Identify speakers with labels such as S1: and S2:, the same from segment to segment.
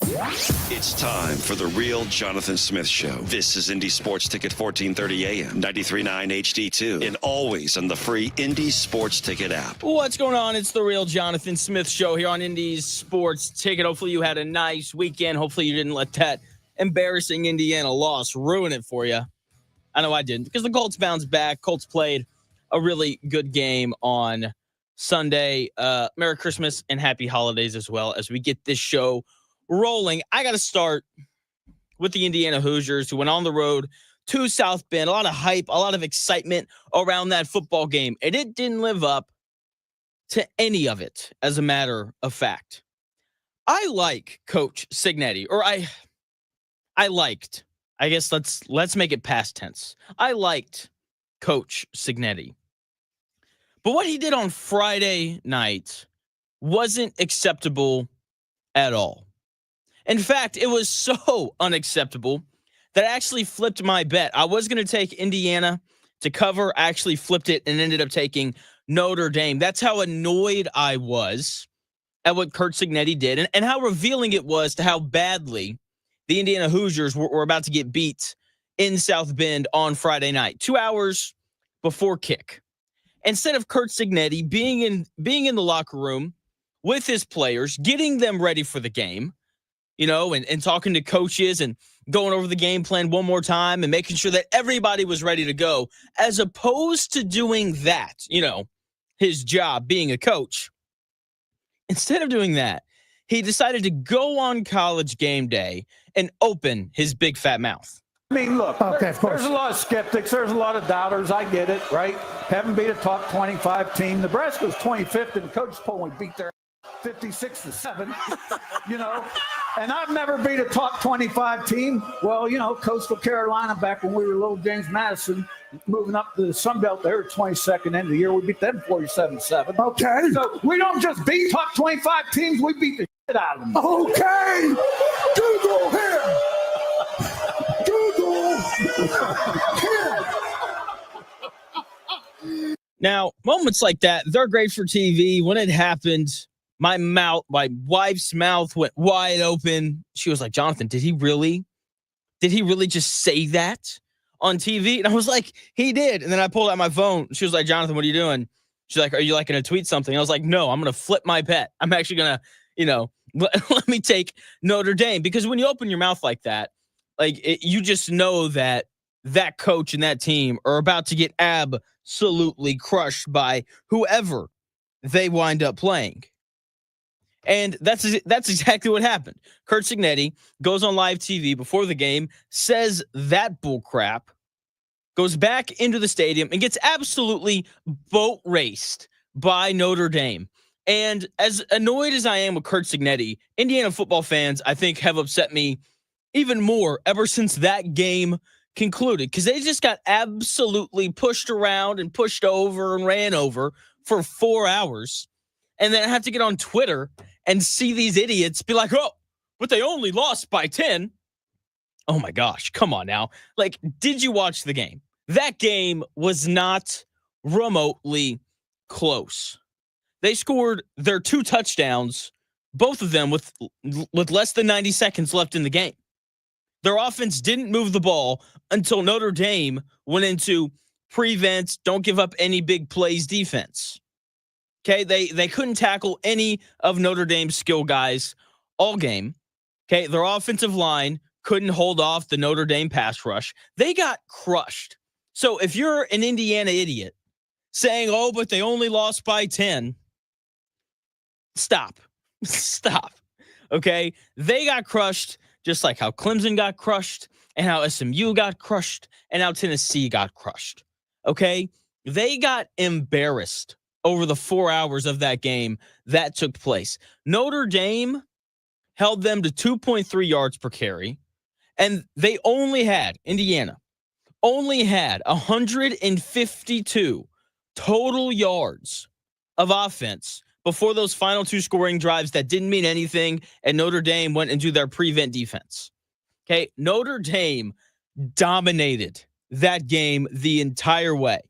S1: It's time for the real Jonathan Smith Show. This is Indy Sports Ticket 1430 AM, 93.9 HD2, and always on the free Indy Sports Ticket app.
S2: What's going on? It's the real Jonathan Smith Show here on Indy's Sports Ticket. Hopefully you had a nice weekend. Hopefully you didn't let that embarrassing Indiana loss ruin it for you. I know I didn't, because the Colts bounced back. Colts played a really good game on Sunday. Merry Christmas and happy holidays as well as we get this show rolling. I got to start with the Indiana Hoosiers, who went on the road to South Bend. A lot of hype, a lot of excitement around that football game, and it didn't live up to any of it, as a matter of fact. I like Coach Cignetti, or I liked. I guess let's make it past tense. I liked Coach Cignetti. But what he did on Friday night wasn't acceptable at all. In fact, it was so unacceptable that I actually flipped my bet. I was going to take Indiana to cover. I actually flipped it and ended up taking Notre Dame. That's how annoyed I was at what Curt Cignetti did and how revealing it was to how badly the Indiana Hoosiers were about to get beat in South Bend on Friday night, 2 hours before kick. Instead of Curt Cignetti being in the locker room with his players, getting them ready for the game, and talking to coaches and going over the game plan one more time and making sure that everybody was ready to go, as opposed to doing that, his job being a coach. Instead of doing that, he decided to go on College game day and open his big fat mouth.
S3: I mean, look, there's a lot of skeptics. There's a lot of doubters. I get it, right? Haven't beat a top 25 team. Nebraska was 25th in the coach poll. We beat their 56-7, And I've never beat a top 25 team. Well, Coastal Carolina, back when we were little James Madison, moving up to the Sun Belt, they were 22nd end of the year. We beat them 47-7.
S4: Okay.
S3: So we don't just beat top 25 teams. We beat the shit out of them.
S4: Okay. Google him.
S2: Now, moments like that, they're great for TV. When it happened, my wife's mouth went wide open. She was like, Jonathan, did he really just say that on TV? And I was like, he did. And then I pulled out my phone. She was like, Jonathan, what are you doing? She's like, are you going to tweet something? I was like, no, I'm going to flip my bet. I'm actually going to, let me take Notre Dame. Because when you open your mouth like that, you just know that coach and that team are about to get absolutely crushed by whoever they wind up playing. And that's exactly what happened. Curt Cignetti goes on live TV before the game, says that bull crap, goes back into the stadium and gets absolutely boat raced by Notre Dame. And as annoyed as I am with Curt Cignetti, Indiana football fans, I think, have upset me even more ever since that game concluded, because they just got absolutely pushed around and pushed over and ran over for 4 hours. And then I have to get on Twitter and see these idiots be like, oh, but they only lost by 10. Oh my gosh, come on now. Did you watch the game? That game was not remotely close. They scored their 2 touchdowns, both of them with less than 90 seconds left in the game. Their offense didn't move the ball until Notre Dame went into prevent, don't give up any big plays defense. Okay, they couldn't tackle any of Notre Dame's skill guys all game. Okay, their offensive line couldn't hold off the Notre Dame pass rush. They got crushed. So if you're an Indiana idiot saying, oh, but they only lost by 10, stop. Stop. Okay, they got crushed just like how Clemson got crushed and how SMU got crushed and how Tennessee got crushed. Okay, they got embarrassed over the 4 hours of that game that took place. Notre Dame held them to 2.3 yards per carry, and Indiana only had 152 total yards of offense before those final 2 scoring drives that didn't mean anything, and Notre Dame went into their prevent defense. Okay, Notre Dame dominated that game the entire way.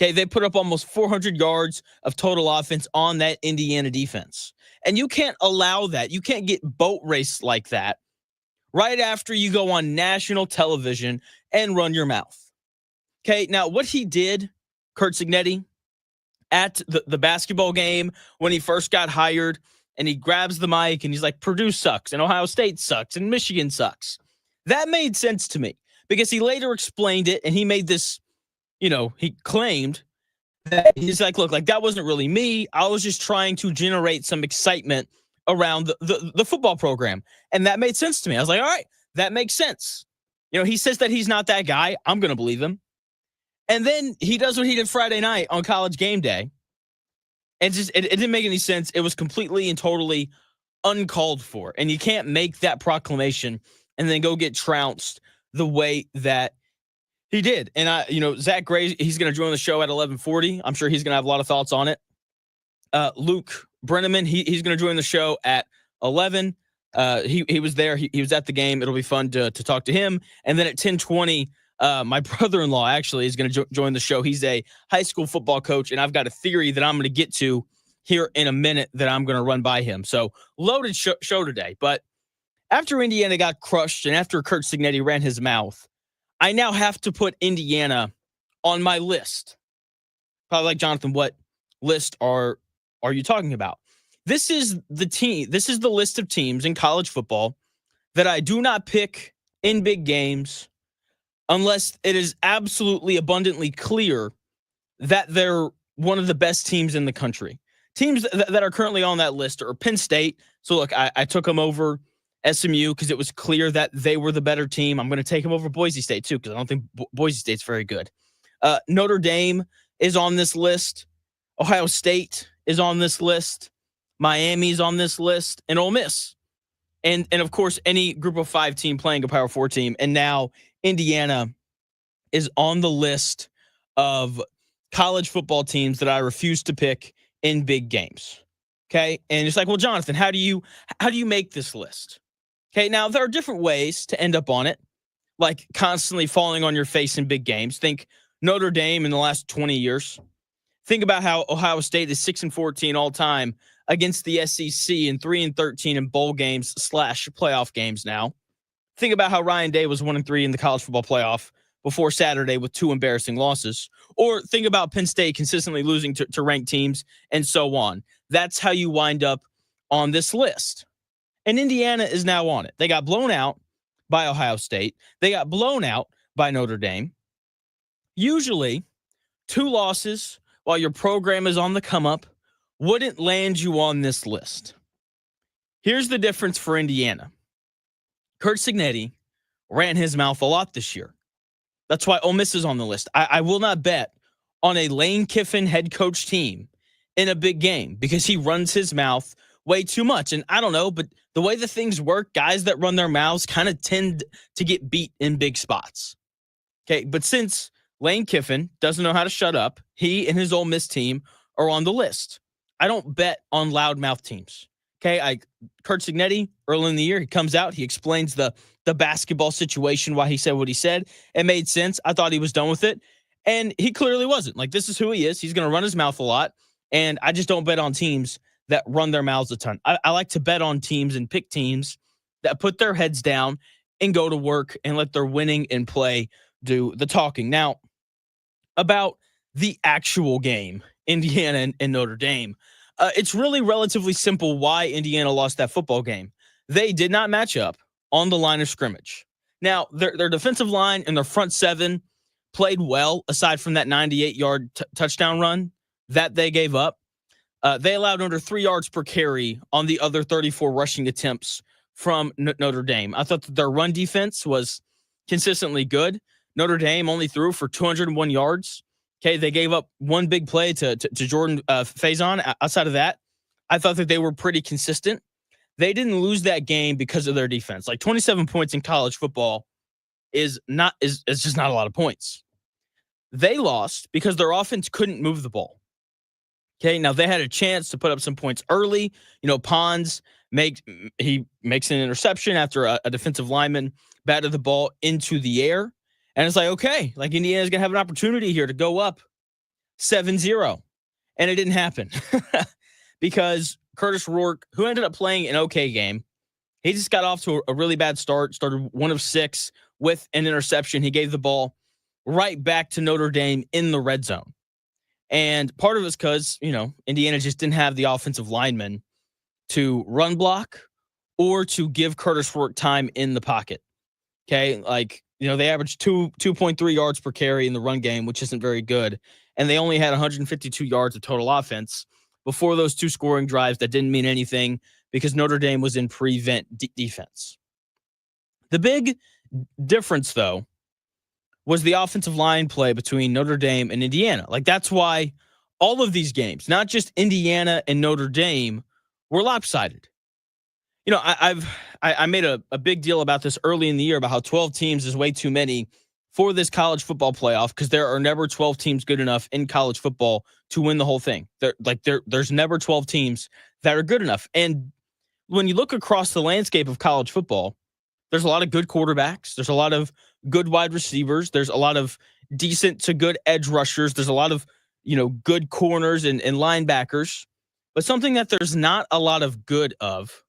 S2: Okay, they put up almost 400 yards of total offense on that Indiana defense. And you can't allow that. You can't get boat raced like that right after you go on national television and run your mouth. Okay, now what he did, Curt Cignetti, at the basketball game when he first got hired, and he grabs the mic and he's like, Purdue sucks and Ohio State sucks and Michigan sucks. That made sense to me because he later explained it, and he made this, he claimed that he's like, look, like that wasn't really me. I was just trying to generate some excitement around the football program. And that made sense to me. I was like, all right, that makes sense. He says that he's not that guy. I'm going to believe him. And then he does what he did Friday night on College Game Day. And it didn't make any sense. It was completely and totally uncalled for. And you can't make that proclamation and then go get trounced the way that he did. And Zack Gray, he's going to join the show at 11:40. I'm sure he's going to have a lot of thoughts on it. Luke Brennaman, he's going to join the show at 11. He was there. He was at the game. It'll be fun to talk to him. And then at 10:20, my brother-in-law actually is going to join the show. He's a high school football coach, and I've got a theory that I'm going to get to here in a minute that I'm going to run by him. So loaded show today. But after Indiana got crushed and after Curt Cignetti ran his mouth, I now have to put Indiana on my list. Probably like, Jonathan, what list are you talking about? This is the team. This is the list of teams in college football that I do not pick in big games unless it is absolutely abundantly clear that they're one of the best teams in the country. Teams that are currently on that list are Penn State. So, look, I took them over SMU because it was clear that they were the better team. I'm going to take them over Boise State, too, because I don't think Boise State's very good. Notre Dame is on this list. Ohio State is on this list. Miami's on this list. And Ole Miss. And of course, any group of 5 team playing a Power 4 team. And now Indiana is on the list of college football teams that I refuse to pick in big games. Okay. And it's like, well, Jonathan, how do you make this list? Okay. Now there are different ways to end up on it, like constantly falling on your face in big games. Think Notre Dame in the last 20 years. Think about how Ohio State is 6-14 all time against the SEC and 3-13 in bowl games / playoff games now. Think about how Ryan Day was 1-3 in the college football playoff before Saturday with 2 embarrassing losses. Or think about Penn State consistently losing to ranked teams and so on. That's how you wind up on this list. And Indiana is now on it. They got blown out by Ohio State. They got blown out by Notre Dame. Usually, 2 losses while your program is on the come up wouldn't land you on this list. Here's the difference for Indiana. Curt Cignetti ran his mouth a lot this year. That's why Ole Miss is on the list. I will not bet on a Lane Kiffin head coach team in a big game because he runs his mouth way too much. And I don't know, but the way the things work, guys that run their mouths kind of tend to get beat in big spots. Okay, but since Lane Kiffin doesn't know how to shut up, he and his Ole Miss team are on the list. I don't bet on loudmouth teams. Okay, Curt Cignetti, early in the year, he comes out, he explains the basketball situation, why he said what he said. It made sense. I thought he was done with it, and he clearly wasn't. Like, this is who he is. He's going to run his mouth a lot, and I just don't bet on teams that run their mouths a ton. I like to bet on teams and pick teams that put their heads down and go to work and let their winning and play do the talking. Now, about the actual game, Indiana and Notre Dame, it's really relatively simple why Indiana lost that football game. They did not match up on the line of scrimmage. Now, their defensive line and their front 7 played well, aside from that 98-yard touchdown run that they gave up. They allowed under 3 yards per carry on the other 34 rushing attempts from Notre Dame. I thought that their run defense was consistently good. Notre Dame only threw for 201 yards. Okay, they gave up 1 big play to Jordan Faison. Outside of that, I thought that they were pretty consistent. They didn't lose that game because of their defense. Like 27 points in college football is just not a lot of points. They lost because their offense couldn't move the ball. Okay, now they had a chance to put up some points early. Pons makes an interception after a defensive lineman batted the ball into the air. And it's like, okay, like Indiana's going to have an opportunity here to go up 7-0. And it didn't happen because Curtis Rourke, who ended up playing an okay game. He just got off to a really bad start, started 1 of 6 with an interception. He gave the ball right back to Notre Dame in the red zone. And part of it was because, Indiana just didn't have the offensive linemen to run block or to give Curtis Rourke time in the pocket. Okay, they averaged 2.3 yards per carry in the run game, which isn't very good. And they only had 152 yards of total offense before those 2 scoring drives that didn't mean anything because Notre Dame was in prevent defense. The big difference, though, was the offensive line play between Notre Dame and Indiana. That's why all of these games, not just Indiana and Notre Dame, were lopsided. I made a big deal about this early in the year about how 12 teams is way too many for this college football playoff because there are never 12 teams good enough in college football to win the whole thing. There's never 12 teams that are good enough. And when you look across the landscape of college football, there's a lot of good quarterbacks. There's a lot of good wide receivers. There's a lot of decent to good edge rushers. There's a lot of, good corners and linebackers. But something that there's not a lot of good of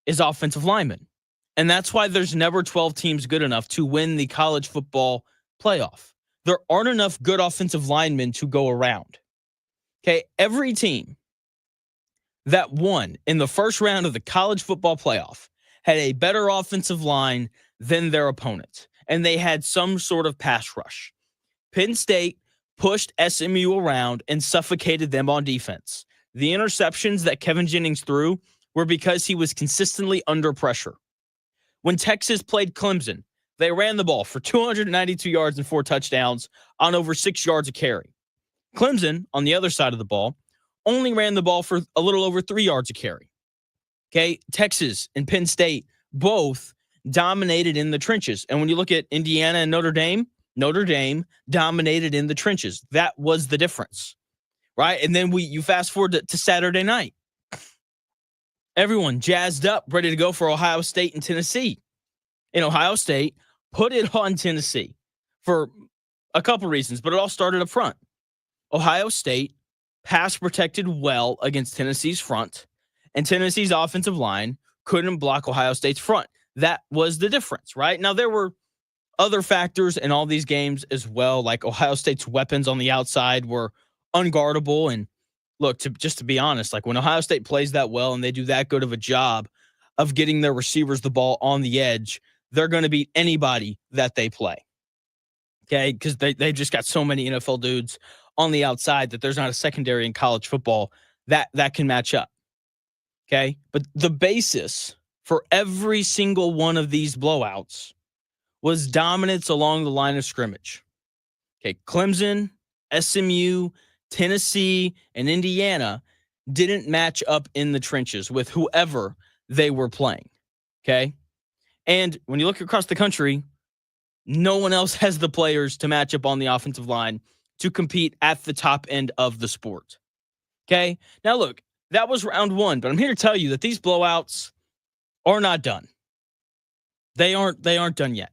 S2: is offensive linemen. And that's why there's never 12 teams good enough to win the college football playoff. There aren't enough good offensive linemen to go around. Okay, every team that won in the first round of the college football playoff had a better offensive line than their opponent, and they had some sort of pass rush. Penn State pushed SMU around and suffocated them on defense. The interceptions that Kevin Jennings threw were because he was consistently under pressure. When Texas played Clemson, they ran the ball for 292 yards and 4 touchdowns on over 6 yards a carry. Clemson, on the other side of the ball, only ran the ball for a little over 3 yards a carry. Okay, Texas and Penn State both dominated in the trenches. And when you look at Indiana and Notre Dame dominated in the trenches. That was the difference, right? And then you fast forward to Saturday night. Everyone jazzed up, ready to go for Ohio State and Tennessee. And Ohio State put it on Tennessee for a couple reasons, but it all started up front. Ohio State pass protected well against Tennessee's front, and Tennessee's offensive line couldn't block Ohio State's front. That was the difference, right? Now, there were other factors in all these games as well, like Ohio State's weapons on the outside were unguardable. And look, to be honest, when Ohio State plays that well and they do that good of a job of getting their receivers the ball on the edge, they're going to beat anybody that they play. Okay, because they've just got so many NFL dudes on the outside that there's not a secondary in college football that can match up. Okay, but the basis for every single one of these blowouts was dominance along the line of scrimmage. Okay, Clemson, SMU, Tennessee, and Indiana didn't match up in the trenches with whoever they were playing. Okay, and when you look across the country, no one else has the players to match up on the offensive line to compete at the top end of the sport. Okay, now look, that was round 1, but I'm here to tell you that these blowouts are not done. They aren't done yet.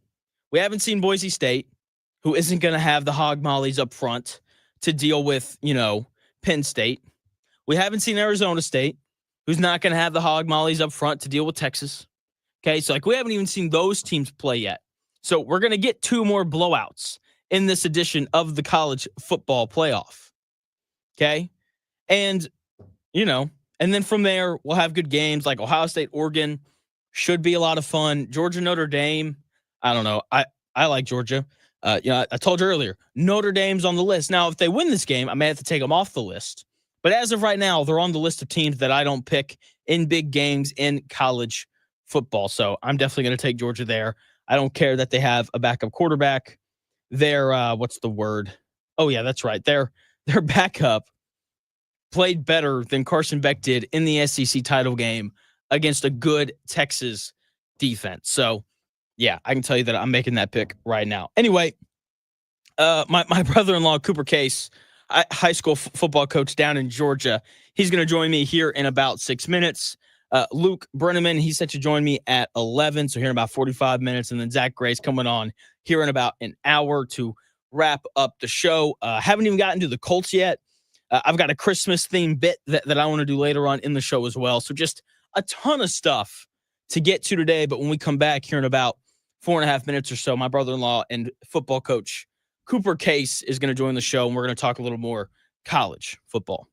S2: We haven't seen Boise State, who isn't going to have the hog mollies up front to deal with, Penn State. We haven't seen Arizona State, who's not going to have the hog mollies up front to deal with Texas. Okay, so we haven't even seen those teams play yet. So we're going to get 2 more blowouts in this edition of the college football playoff. Okay, and and then from there we'll have good games like Ohio State, Oregon should be a lot of fun. Georgia, Notre Dame. I don't know. I like Georgia. I told you earlier, Notre Dame's on the list. Now, if they win this game, I may have to take them off the list. But as of right now, they're on the list of teams that I don't pick in big games in college football. So I'm definitely going to take Georgia there. I don't care that they have a backup quarterback. Their what's the word? Oh, yeah, that's right. Their backup played better than Carson Beck did in the SEC title game against a good Texas defense. So, yeah, I can tell you that I'm making that pick right now. Anyway, my brother-in-law, Cooper Case, high school football coach down in Georgia, he's going to join me here in about 6 minutes. Luke Brennaman, he's set to join me at 11, so here in about 45 minutes. And then Zack Gray's coming on here in about an hour to wrap up the show. Haven't even gotten to the Colts yet. I've got a Christmas themed bit that I want to do later on in the show as well. So just a ton of stuff to get to today. But when we come back here in about 4.5 minutes or so, my brother-in-law and football coach Cooper Case is going to join the show, and we're going to talk a little more college football.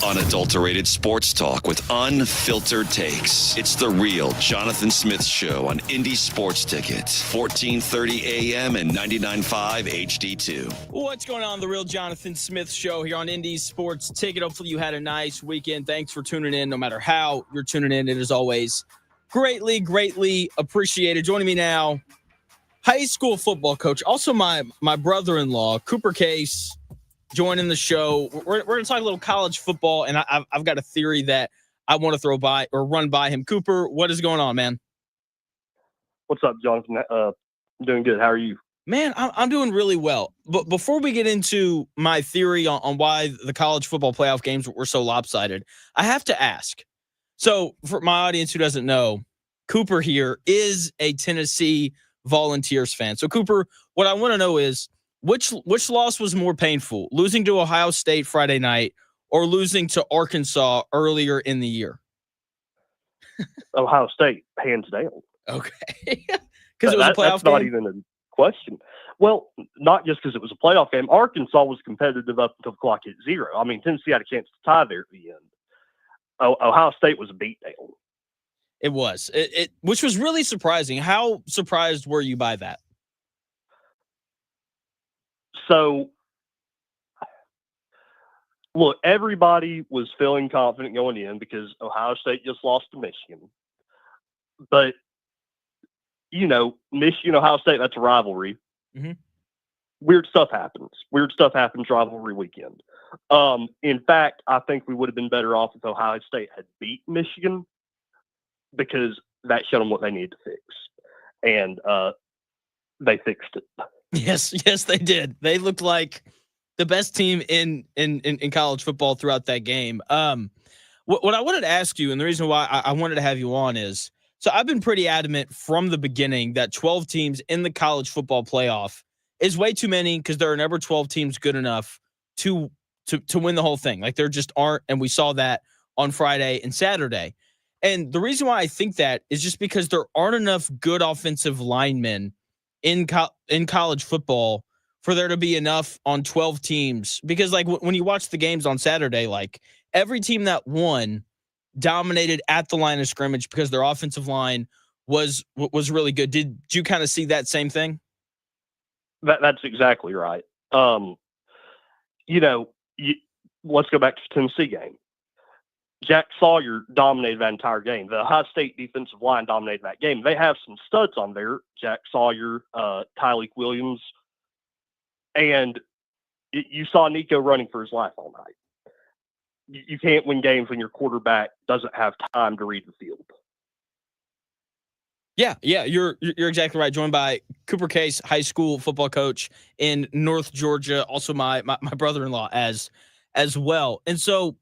S1: Unadulterated sports talk with unfiltered takes. It's the real Jonathan Smith Show on Indy Sports Ticket, 1430 AM and 99.5 HD2.
S2: What's going on? The real Jonathan Smith Show here on Indy Sports Ticket. Hopefully you had a nice weekend. Thanks for tuning in. No matter how you're tuning in, it is always greatly appreciated. Joining me now, high school football coach, also my brother-in-law, Cooper Case. joining the show. We're going to talk a little college football, and I've got a theory that I want to run by him. Cooper, what is going on, man?
S5: What's up, Jonathan? I'm doing good. How are you?
S2: Man, I'm doing really well. But before we get into my theory on why the college football playoff games were so lopsided, I have to ask. So for my audience who doesn't know, Cooper here is a Tennessee Volunteers fan. So Cooper, what I want to know is which loss was more painful, losing to Ohio State Friday night or losing to Arkansas earlier in the year?
S5: Ohio State, hands down.
S2: Okay. Because it was a playoff
S5: that's
S2: game?
S5: not even a question. Well, not just because it was a playoff game. Arkansas was competitive up until the clock hit 0. I mean, Tennessee had a chance to tie there at the end. Ohio State was a beatdown.
S2: It was. It which was really surprising. How surprised were you by that?
S5: So, look, everybody was feeling confident going in because Ohio State just lost to Michigan. But, Michigan, Ohio State, that's a rivalry.
S2: Mm-hmm.
S5: Weird stuff happens. Weird stuff happens rivalry weekend. In fact, I think we would have been better off if Ohio State had beat Michigan because that showed them what they needed to fix. And they fixed it.
S2: Yes, they did. They looked like the best team in college football throughout that game. What I wanted to ask you, and the reason why I wanted to have you on is, so I've been pretty adamant from the beginning that 12 teams in the college football playoff is way too many because there are never 12 teams good enough to win the whole thing. Like there just aren't, and we saw that on Friday and Saturday. And the reason why I think that is just because there aren't enough good offensive linemen in college football for there to be enough on 12 teams. Because like when you watch the games on Saturday, like every team that won dominated at the line of scrimmage because their offensive line was really good. Did you kind of see that same thing?
S5: That's exactly right. Let's go back to the Tennessee game. Jack Sawyer dominated that entire game. The Ohio State defensive line dominated that game. They have some studs on there, Jack Sawyer, Tyleek Williams, and you saw Nico running for his life all night. You can't win games when your quarterback doesn't have time to read the field.
S2: Yeah, you're exactly right. Joined by Cooper Case, high school football coach in North Georgia, also my brother-in-law as well. And so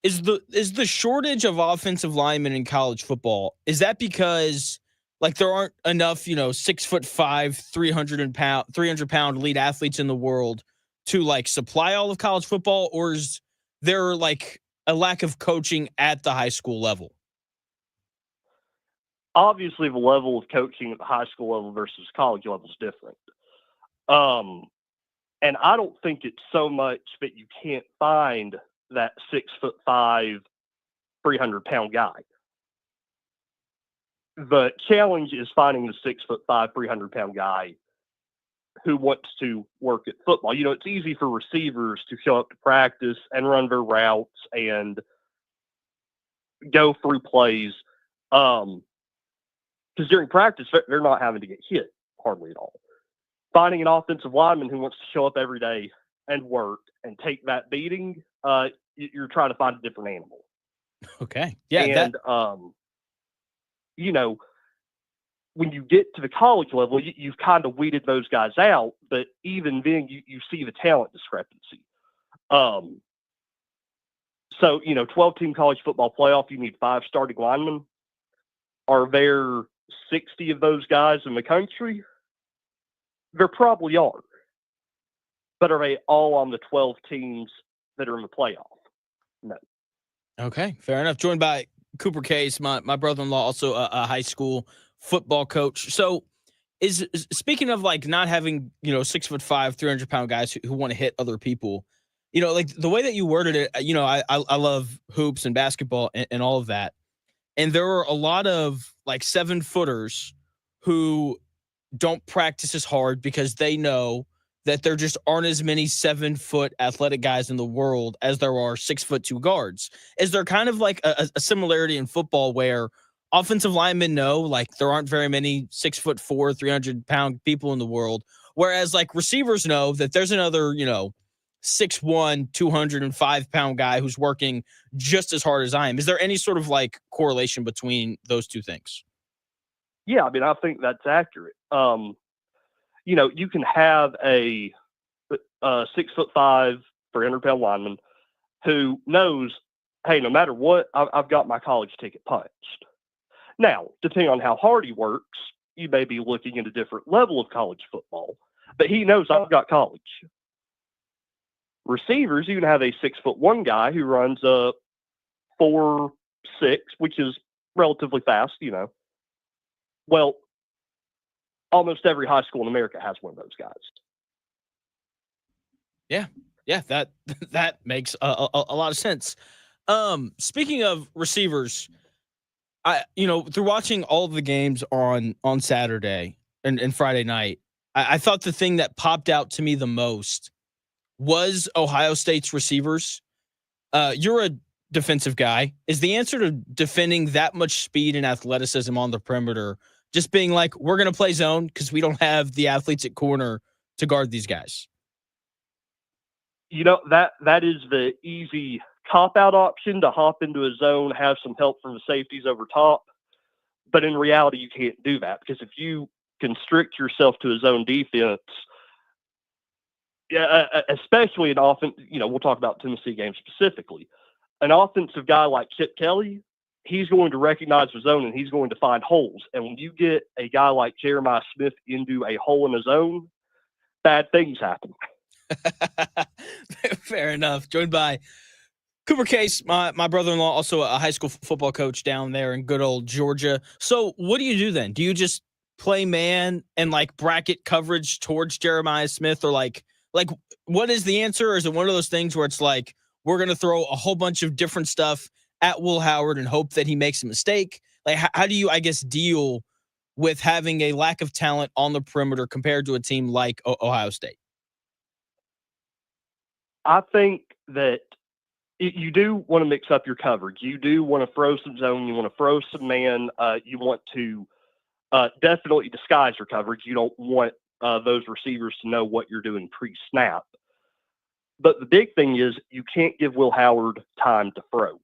S2: is the shortage of offensive linemen in college football, is that because like there aren't enough, 6'5", 300 pound elite athletes in the world to like supply all of college football, or is there like a lack of coaching at the high school level?
S5: Obviously, the level of coaching at the high school level versus college level is different. And I don't think it's so much that you can't find that 6'5", 300 pound guy. The challenge is finding the 6'5", 300 pound guy who wants to work at football. It's easy for receivers to show up to practice and run their routes and go through plays. Because during practice, they're not having to get hit hardly at all. Finding an offensive lineman who wants to show up every day and work and take that beating, you're trying to find a different animal.
S2: Okay. Yeah.
S5: And, when you get to the college level, you've kind of weeded those guys out, but even then you see the talent discrepancy. So, 12-team college football playoff, you need 5 starting linemen. Are there 60 of those guys in the country? There probably are. But are they all on the 12 teams that are in the playoff? No.
S2: Okay, fair enough. Joined by Cooper Case, my brother-in-law, also a high school football coach. So is speaking of like not having, 6'5", 300 pound guys who want to hit other people, like the way that you worded it, I love hoops and basketball and all of that. And there are a lot of like 7-footers who don't practice as hard because they know that there just aren't as many 7-foot athletic guys in the world as there are 6'2" guards. Is there kind of like a similarity in football where offensive linemen know like there aren't very many 6'4", 300 pound people in the world, whereas like receivers know that there's another, 6'1", 205-pound guy who's working just as hard as I am. Is there any sort of like correlation between those two things?
S5: Yeah, I mean, I think that's accurate. You can have a 6'5", 300-pound lineman who knows, hey, no matter what, I've got my college ticket punched. Now, depending on how hard he works, you may be looking at a different level of college football, but he knows I've got college. Receivers, you can have a 6'1" guy who runs a 4.6, which is relatively fast, Well, almost every high school in America has one of those guys.
S2: Yeah, that makes a lot of sense. Speaking of receivers, through watching all of the games on Saturday and Friday night, I thought the thing that popped out to me the most was Ohio State's receivers. You're a defensive guy. Is the answer to defending that much speed and athleticism on the perimeter just being like, we're going to play zone because we don't have the athletes at corner to guard these guys?
S5: That is the easy cop-out option, to hop into a zone, have some help from the safeties over top. But in reality, you can't do that, because if you constrict yourself to a zone defense, especially an offense, we'll talk about Tennessee games specifically, an offensive guy like Chip Kelly, he's going to recognize the zone and he's going to find holes. And when you get a guy like Jeremiah Smith into a hole in a zone, bad things happen.
S2: Fair enough. Joined by Cooper Case, my brother-in-law, also a high school football coach down there in good old Georgia. So what do you do then? Do you just play man and like bracket coverage towards Jeremiah Smith, or like what is the answer? Or is it one of those things where it's like, we're going to throw a whole bunch of different stuff at Will Howard and hope that he makes a mistake? Like, how do you, I guess, deal with having a lack of talent on the perimeter compared to a team like Ohio State?
S5: I think that you do want to mix up your coverage. You do want to throw some zone. You want to throw some man. You want to definitely disguise your coverage. You don't want those receivers to know what you're doing pre-snap. But the big thing is, you can't give Will Howard time to throw.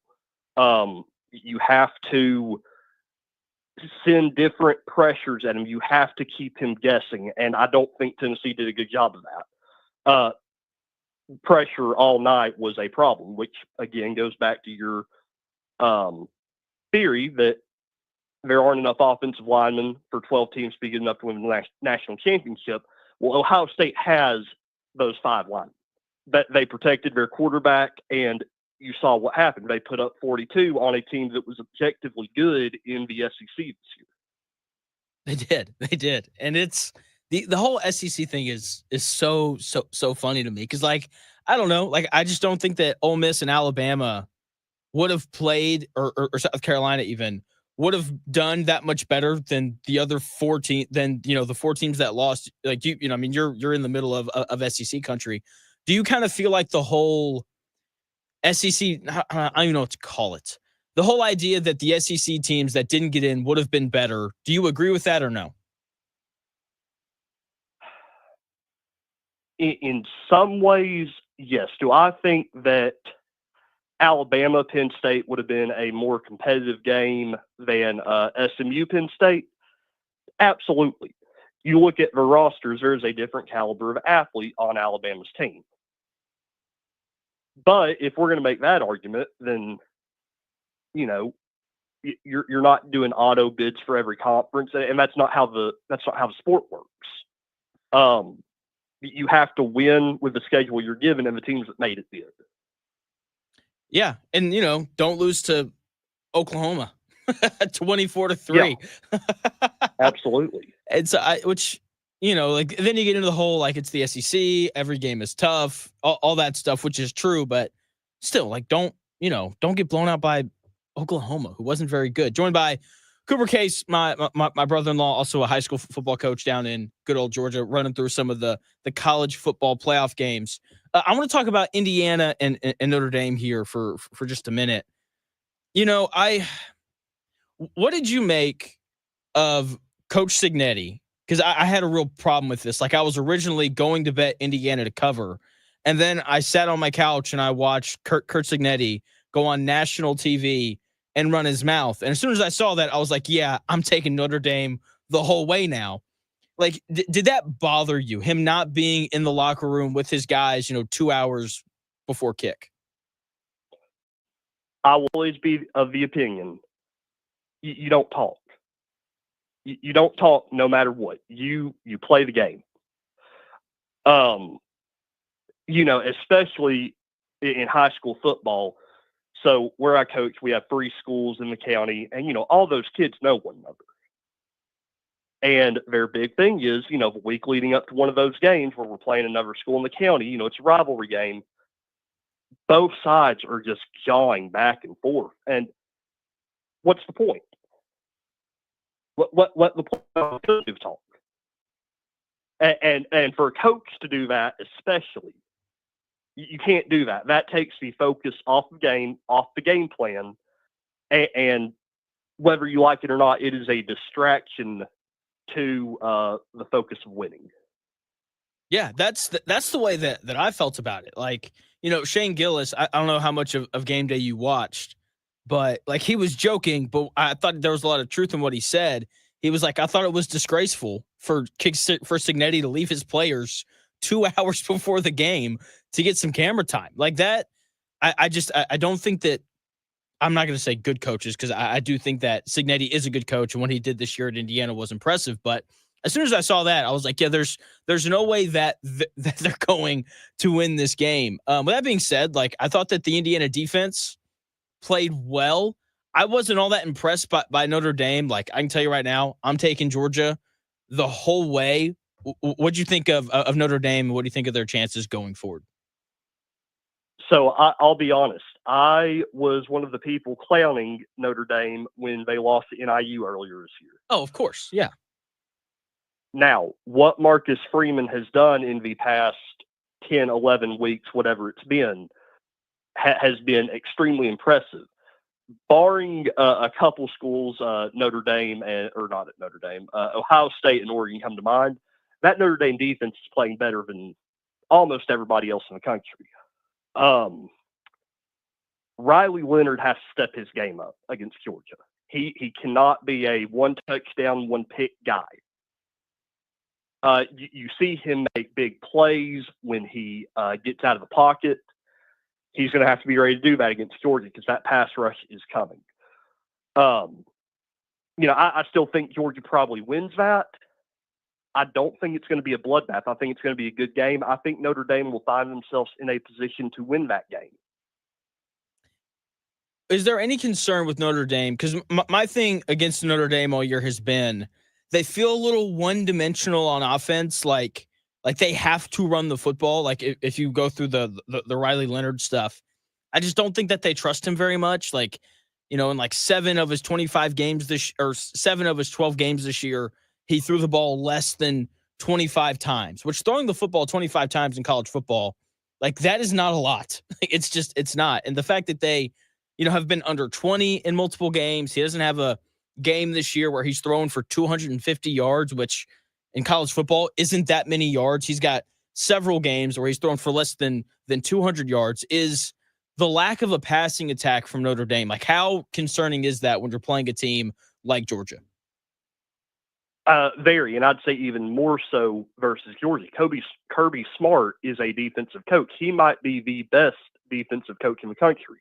S5: You have to send different pressures at him. You have to keep him guessing. And I don't think Tennessee did a good job of that. Pressure all night was a problem, which again goes back to your theory that there aren't enough offensive linemen for 12 teams to be good enough to win the national championship. Well, Ohio State has those 5 linemen. That they protected their quarterback, and you saw what happened. They put up 42 on a team that was objectively good in the SEC this year.
S2: They did. And it's the whole SEC thing is so funny to me, because like, I don't know, like, I just don't think that Ole Miss and Alabama would have played, or South Carolina even would have done that much better than the other 14, than the 4 teams that lost. Like, I mean, you're in the middle of SEC country. Do you kind of feel like the whole SEC, I don't even know what to call it, the whole idea that the SEC teams that didn't get in would have been better, do you agree with that or no?
S5: In some ways, yes. Do I think that Alabama, Penn State would have been a more competitive game than SMU, Penn State? Absolutely. You look at the rosters, there's a different caliber of athlete on Alabama's team. But if we're going to make that argument, then, you're not doing auto bids for every conference, and that's not how the sport works. You have to win with the schedule you're given, and the teams that made it did.
S2: Yeah, and don't lose to Oklahoma, 24-3.
S5: Yeah, absolutely.
S2: And so, like, then you get into the whole, like, it's the SEC, every game is tough, all that stuff, which is true, but still, like, don't get blown out by Oklahoma, who wasn't very good. Joined by Cooper Case, my brother-in-law, also a high school football coach down in good old Georgia, running through some of the college football playoff games. I want to talk about Indiana and Notre Dame here for just a minute. What did you make of Coach Cignetti? Because I had a real problem with this. Like, I was originally going to bet Indiana to cover, And then I sat on my couch and I watched Kurt Cignetti go on national TV and run his mouth. And as soon as I saw that, I was like, yeah, I'm taking Notre Dame the whole way now. Like, did that bother you, him not being in the locker room with his guys, 2 hours before kick?
S5: I will always be of the opinion you don't talk. You don't talk no matter what. You play the game. Especially in high school football. So where I coach, we have 3 schools in the county, and all those kids know one another. And their big thing is, the week leading up to one of those games where we're playing another school in the county, it's a rivalry game. Both sides are just jawing back and forth. And what's the point? What the point of talk? And for a coach to do that, especially, you can't do that. That takes the focus off the game plan, and whether you like it or not, it is a distraction to the focus of winning.
S2: Yeah, that's the way that I felt about it. Like, Shane Gillis, I don't know how much of game day you watched, but like he was joking, but I thought there was a lot of truth in what he said. He was like, I thought it was disgraceful for Cignetti to leave his players 2 hours before the game to get some camera time like that. I don't think that, I'm not going to say good coaches, because I do think that Cignetti is a good coach, and what he did this year at Indiana was impressive. But as soon as I saw that, I was like, yeah, there's no way that they're going to win this game. With that being said, like, I thought that the Indiana defense played well. I wasn't all that impressed by Notre Dame. Like, I can tell you right now, I'm taking Georgia the whole way. What'd you think of Notre Dame? What do you think of their chances going forward?
S5: So I'll be honest. I was one of the people clowning Notre Dame when they lost to NIU earlier this year.
S2: Oh, of course. Yeah.
S5: Now, what Marcus Freeman has done in the past 10, 11 weeks, whatever it's been, has been extremely impressive. Barring a couple schools, Notre Dame Ohio State and Oregon come to mind, that Notre Dame defense is playing better than almost everybody else in the country. Riley Leonard has to step his game up against Georgia. He cannot be a 1 touchdown, 1 pick guy. You see him make big plays when he gets out of the pocket. He's going to have to be ready to do that against Georgia because that pass rush is coming. I still think Georgia probably wins that. I don't think it's going to be a bloodbath. I think it's going to be a good game. I think Notre Dame will find themselves in a position to win that game.
S2: Is there any concern with Notre Dame? Because my thing against Notre Dame all year has been they feel a little one-dimensional on offense, like they have to run the football. Like if you go through the Riley Leonard stuff, I just don't think that they trust him very much. Like, in like 7 of his 25 games or 7 of his 12 games this year, he threw the ball less than 25 times, which throwing the football 25 times in college football, like that is not a lot. It's not. And the fact that they, have been under 20 in multiple games, he doesn't have a game this year where he's throwing for 250 yards, which in college football isn't that many yards. He's got several games where he's thrown for less than 200 yards. Is the lack of a passing attack from Notre Dame, like how concerning is that when you're playing a team like Georgia?
S5: Very, and I'd say even more so versus Georgia. Kirby Smart is a defensive coach. He might be the best defensive coach in the country.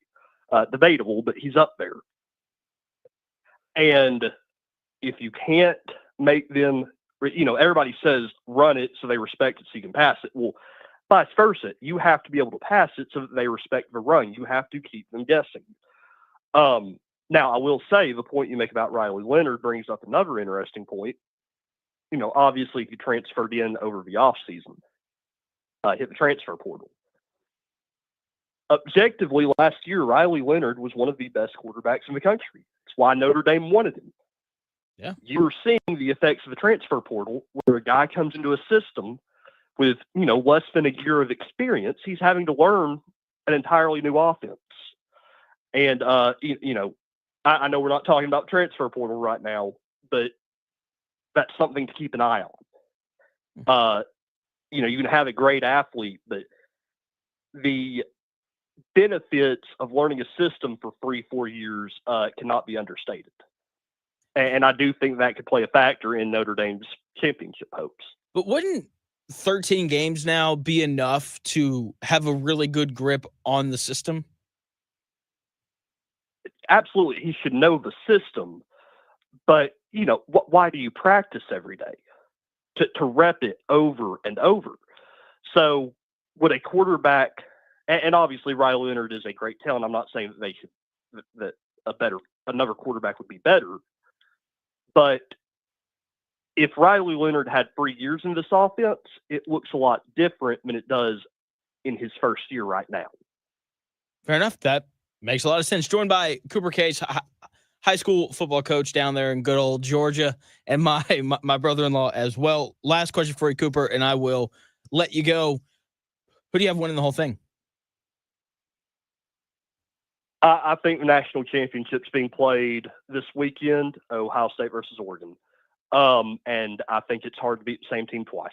S5: Debatable, but he's up there. And if you can't make them, everybody says run it so they respect it so you can pass it. Well, vice versa. You have to be able to pass it so that they respect the run. You have to keep them guessing. Now, I will say the point you make about Riley Leonard brings up another interesting point. Obviously, if you transferred in over the offseason, hit the transfer portal. Objectively, last year, Riley Leonard was one of the best quarterbacks in the country. That's why Notre Dame wanted him.
S2: Yeah.
S5: You're seeing the effects of the transfer portal where a guy comes into a system with, less than a year of experience. He's having to learn an entirely new offense. And, I know we're not talking about the transfer portal right now, but that's something to keep an eye on. You can have a great athlete, but the benefits of learning a system for 3-4 years cannot be understated. And I do think that could play a factor in Notre Dame's championship hopes.
S2: But wouldn't 13 games now be enough to have a really good grip on the system?
S5: Absolutely. He should know the system. But, why do you practice every day? To rep it over and over. So would a quarterback, and obviously Riley Leonard is a great talent. I'm not saying that they should, that another quarterback would be better. But if Riley Leonard had 3 years in this offense, it looks a lot different than it does in his first year right now.
S2: Fair enough. That makes a lot of sense. Joined by Cooper Case, high school football coach down there in good old Georgia, and my brother-in-law as well. Last question for you, Cooper, and I will let you go. Who do you have winning the whole thing?
S5: I think the national championship's being played this weekend, Ohio State versus Oregon. And I think it's hard to beat the same team twice.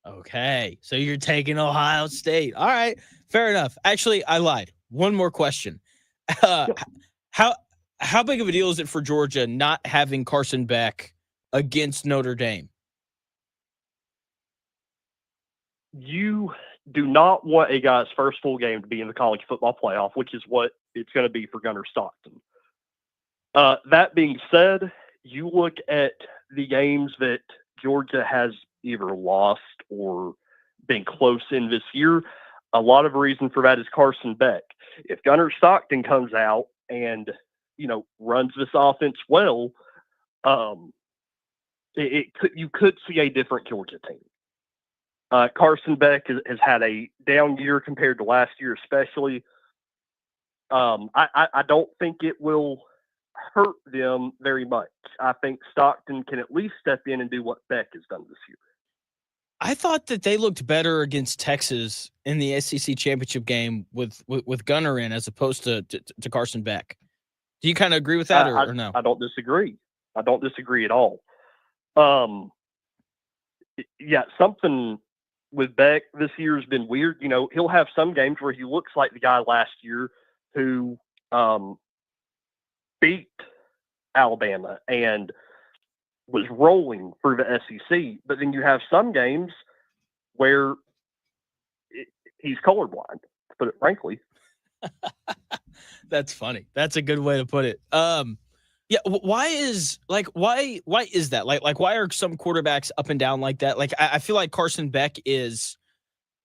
S2: Okay, so you're taking Ohio State. All right, fair enough. Actually, I lied. One more question. How big of a deal is it for Georgia not having Carson Beck against Notre Dame?
S5: You do not want a guy's first full game to be in the college football playoff, which is what it's going to be for Gunnar Stockton. That being said, you look at the games that Georgia has either lost or been close in this year. A lot of reason for that is Carson Beck. If Gunnar Stockton comes out and runs this offense well, you could see a different Georgia team. Carson Beck has had a down year compared to last year, especially. I don't think it will hurt them very much. I think Stockton can at least step in and do what Beck has done this year.
S2: I thought that they looked better against Texas in the SEC championship game with Gunnar in as opposed to Carson Beck. Do you kind of agree with that or no?
S5: I don't disagree. I don't disagree at all. Yeah, something with Beck this year has been weird. He'll have some games where he looks like the guy last year who beat Alabama and was rolling through the SEC. But then you have some games where he's colorblind, to put it frankly.
S2: That's funny. That's a good way to put it. Yeah. Why is that? Like, why are some quarterbacks up and down like that? Like, I feel like Carson Beck is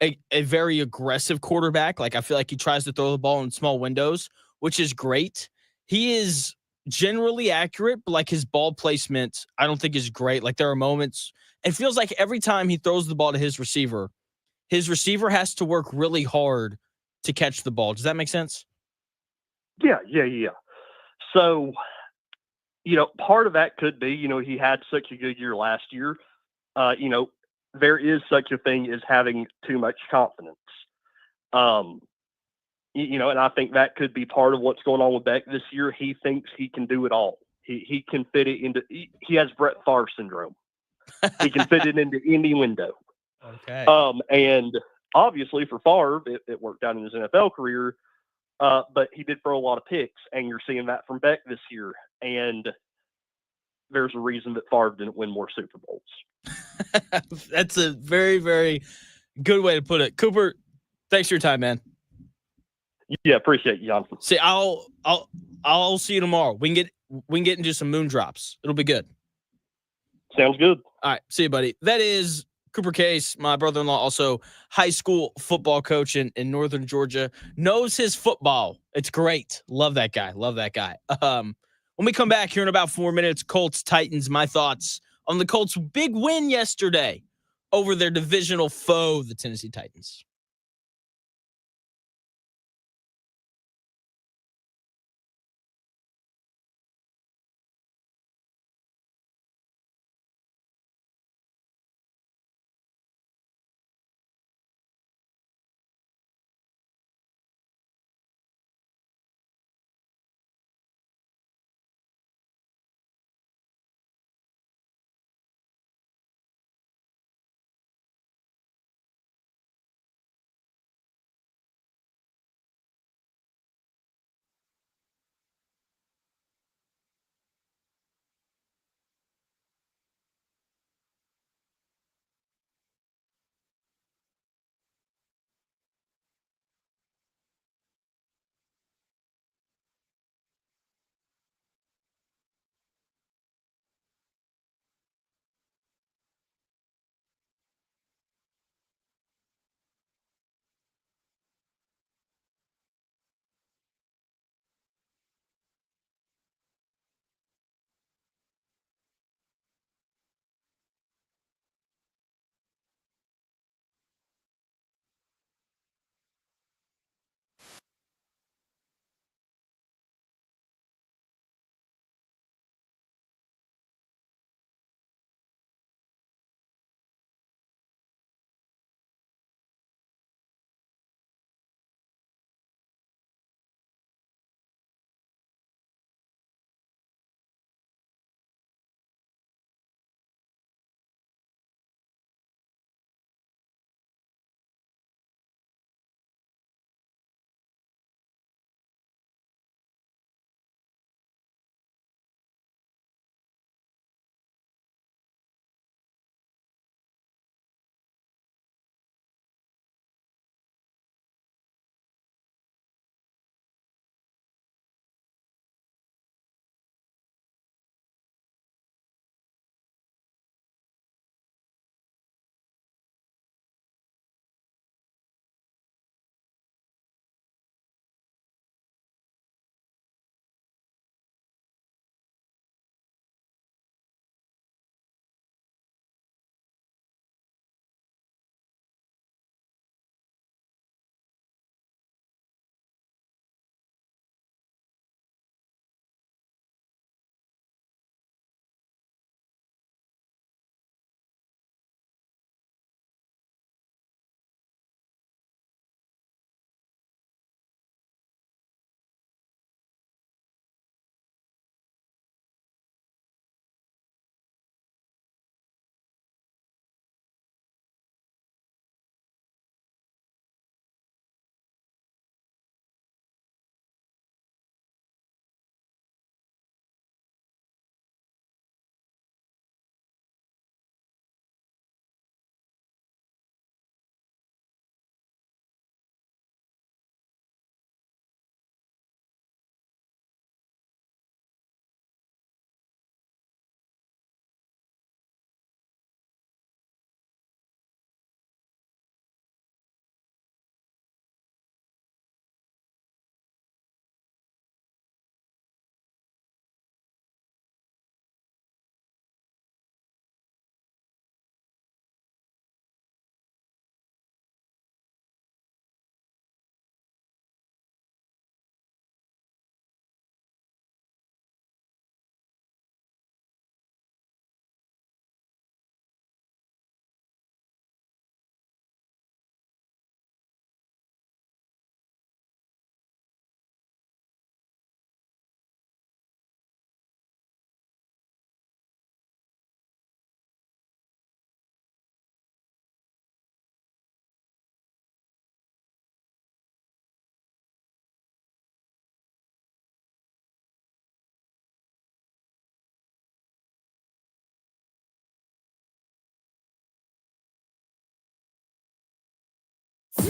S2: a very aggressive quarterback. Like, I feel like he tries to throw the ball in small windows, which is great. He is generally accurate, but like his ball placement, I don't think is great. Like, there are moments, it feels like every time he throws the ball to his receiver has to work really hard to catch the ball. Does that make sense?
S5: Yeah. So, part of that could be, he had such a good year last year. There is such a thing as having too much confidence. And I think that could be part of what's going on with Beck this year. He thinks he can do it all. He can fit it into, he has Brett Favre syndrome. He can fit it into any window.
S2: Okay.
S5: And obviously for Favre, it worked out in his NFL career. But he did throw a lot of picks, and you're seeing that from Beck this year. And there's a reason that Favre didn't win more Super Bowls.
S2: That's a very, very good way to put it. Cooper, thanks for your time, man.
S5: Yeah, appreciate you, Jonathan.
S2: See, I'll see you tomorrow. We can get into some moon drops. It'll be good.
S5: Sounds good.
S2: All right, see you, buddy. That is Cooper Case, my brother-in-law, also high school football coach in Northern Georgia. Knows his football. It's great. Love that guy. When we come back here in about 4 minutes, Colts, Titans, my thoughts on the Colts' big win yesterday over their divisional foe, the Tennessee Titans.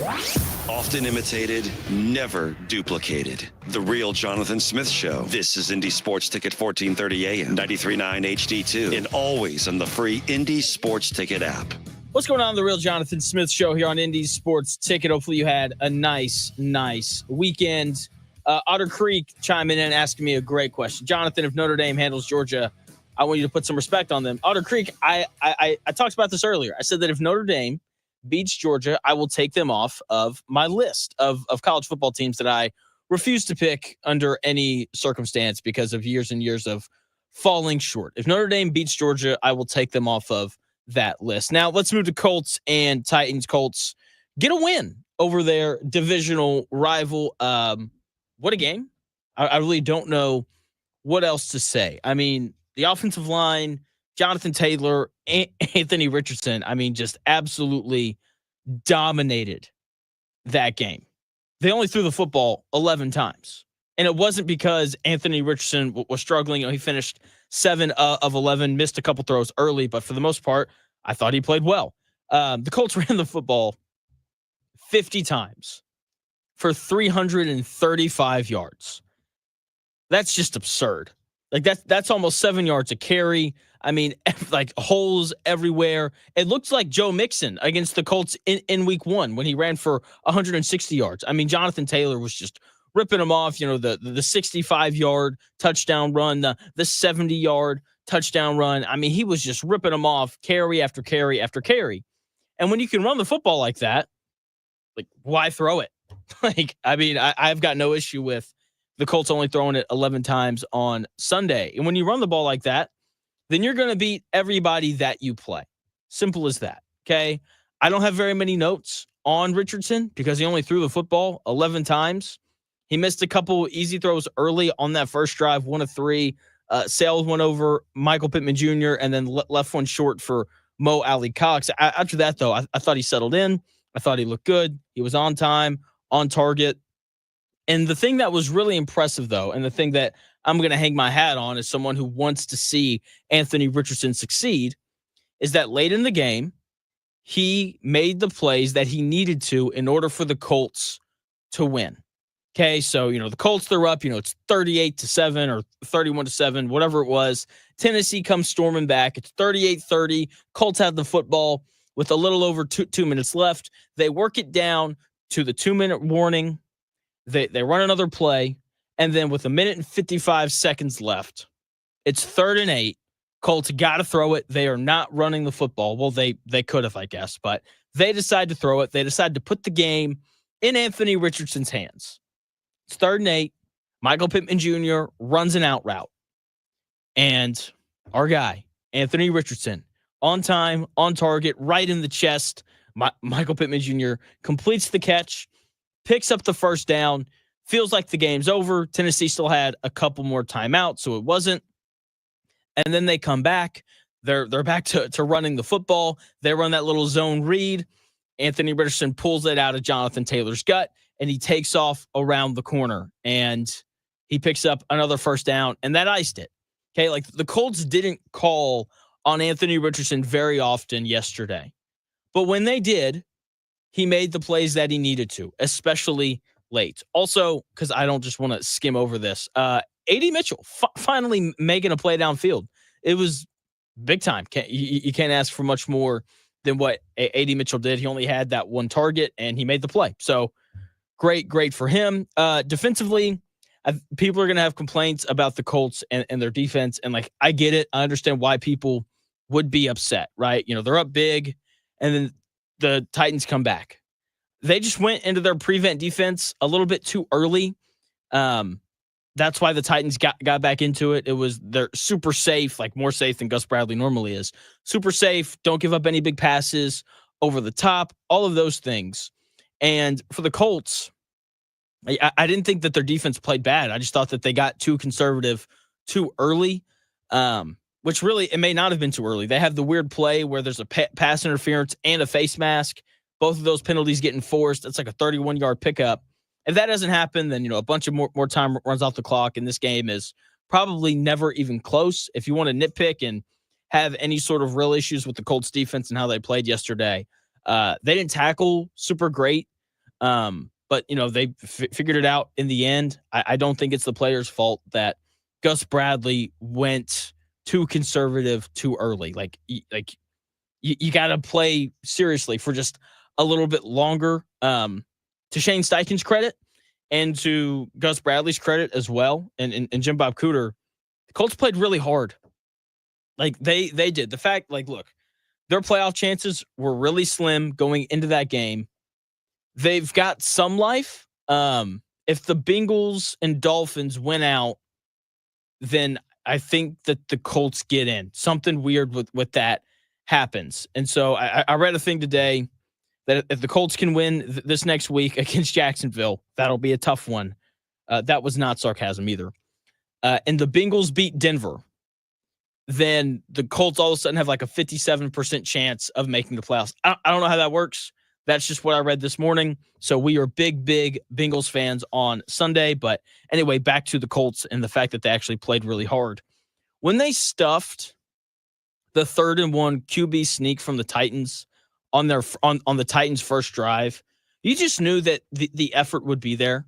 S1: Often imitated, never duplicated. The real Jonathan Smith Show. This is Indy Sports Ticket 1430 AM, 93.9 HD2, and always on the free Indy Sports Ticket app.
S2: What's going on the real Jonathan Smith Show here on Indy Sports Ticket? Hopefully you had a nice weekend. Otter Creek chiming in asking me a great question. Jonathan, if Notre Dame handles Georgia, I want you to put some respect on them. Otter Creek, I talked about this earlier. I said that if Notre Dame beats Georgia, I will take them off of my list of college football teams that I refuse to pick under any circumstance because of years and years of falling short. If Notre Dame beats Georgia, I will take them off of that list. Now, let's move to Colts and Titans. Colts get a win over their divisional rival. What a game. I really don't know what else to say. I mean, the offensive line, Jonathan Taylor, Anthony Richardson, just absolutely dominated that game. They only threw the football 11 times. And it wasn't because Anthony Richardson was struggling. He finished 7 of 11, missed a couple throws early, but for the most part, I thought he played well. The Colts ran the football 50 times for 335 yards. That's just absurd. That's almost 7 yards a carry. Holes everywhere. It looks like Joe Mixon against the Colts in week 1 when he ran for 160 yards. Jonathan Taylor was just ripping them off. The 65-yard touchdown run, the 70-yard touchdown run. he was just ripping them off carry after carry after carry. And when you can run the football like that, why throw it? I've got no issue with the Colts only throwing it 11 times on Sunday. And when you run the ball like that, then you're going to beat everybody that you play. Simple as that, okay? I don't have very many notes on Richardson because he only threw the football 11 times. He missed a couple easy throws early on that first drive, 1 of 3. Sailed one over Michael Pittman Jr. and then left one short for Mo Alley Cox. After that, though, I thought he settled in. I thought he looked good. He was on time, on target. And the thing that was really impressive, though, and the thing that I'm going to hang my hat on as someone who wants to see Anthony Richardson succeed, is that late in the game, he made the plays that he needed to in order for the Colts to win. Okay, so, the Colts, they're up, it's 38-7 or 31-7, whatever it was. Tennessee comes storming back. It's 38-30. Colts have the football with a little over 2 minutes left. They work it down to the 2-minute warning. They run another play, and then with 1 minute and 55 seconds left, it's 3rd and 8. Colts got to throw it. They are not running the football. Well, they could have, I guess, but they decide to throw it. They decide to put the game in Anthony Richardson's hands. It's 3rd and 8. Michael Pittman Jr. runs an out route. And our guy, Anthony Richardson, on time, on target, right in the chest. Michael Pittman Jr. completes the catch, picks up the first down, feels like the game's over. Tennessee still had a couple more timeouts, so it wasn't. And then they come back. They're back to running the football. They run that little zone read. Anthony Richardson pulls it out of Jonathan Taylor's gut, and he takes off around the corner, and he picks up another first down, and that iced it. Okay, the Colts didn't call on Anthony Richardson very often yesterday. But when they did, he made the plays that he needed to, especially late. Also, because I don't just want to skim over this, A.D. Mitchell finally making a play downfield. It was big time. You can't ask for much more than what A.D. Mitchell did. He only had that one target, and he made the play. So great for him. Defensively, people are going to have complaints about the Colts and their defense. And I get it. I understand why people would be upset, right? They're up big, and then the Titans come back. They just went into their prevent defense a little bit too early. That's why the Titans got back into it. They're super safe, more safe than Gus Bradley normally is. Super safe. Don't give up any big passes over the top, all of those things. And for the Colts, I didn't think that their defense played bad. I just thought that they got too conservative too early, which really, it may not have been too early. They have the weird play where there's a pass interference and a face mask. Both of those penalties get enforced. It's like a 31-yard pickup. If that doesn't happen, then, a bunch of more time runs off the clock, and this game is probably never even close. If you want to nitpick and have any sort of real issues with the Colts defense and how they played yesterday, they didn't tackle super great. But they figured it out in the end. I don't think it's the players' fault that Gus Bradley went too conservative too early. You got to play seriously for just a little bit longer. To Shane Steichen's credit and to Gus Bradley's credit as well, and Jim Bob Cooter, the Colts played really hard. They did. The fact, look, their playoff chances were really slim going into that game. They've got some life. If the Bengals and Dolphins win out, then I think that the Colts get in. Something weird with that happens. And so I read a thing today that if the Colts can win this next week against Jacksonville, that'll be a tough one. That was not sarcasm either. And the Bengals beat Denver, then the Colts all of a sudden have a 57% chance of making the playoffs. I don't know how that works. That's just what I read this morning. So we are big Bengals fans on Sunday. But anyway, back to the Colts and the fact that they actually played really hard. When they stuffed the 3rd and 1 QB sneak from the Titans on the Titans' first drive, you just knew that the effort would be there.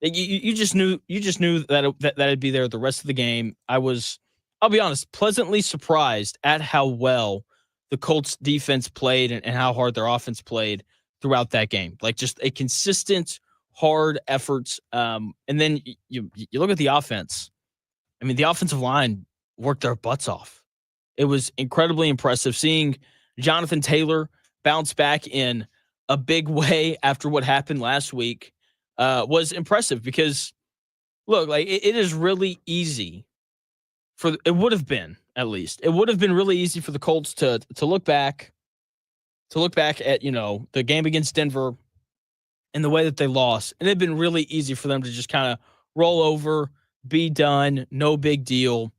S2: You just knew that it'd be there the rest of the game. I'll be honest, pleasantly surprised at how well the Colts defense played and how hard their offense played throughout that game. Just a consistent, hard efforts. And then you look at the offense. I mean, the offensive line worked their butts off. It was incredibly impressive seeing Jonathan Taylor bounce back in a big way after what happened last week. Was impressive because, look, it is really easy it would have been, at least. It would have been really easy for the Colts to look back at, the game against Denver and the way that they lost. And it'd been really easy for them to just kind of roll over, be done, no big deal.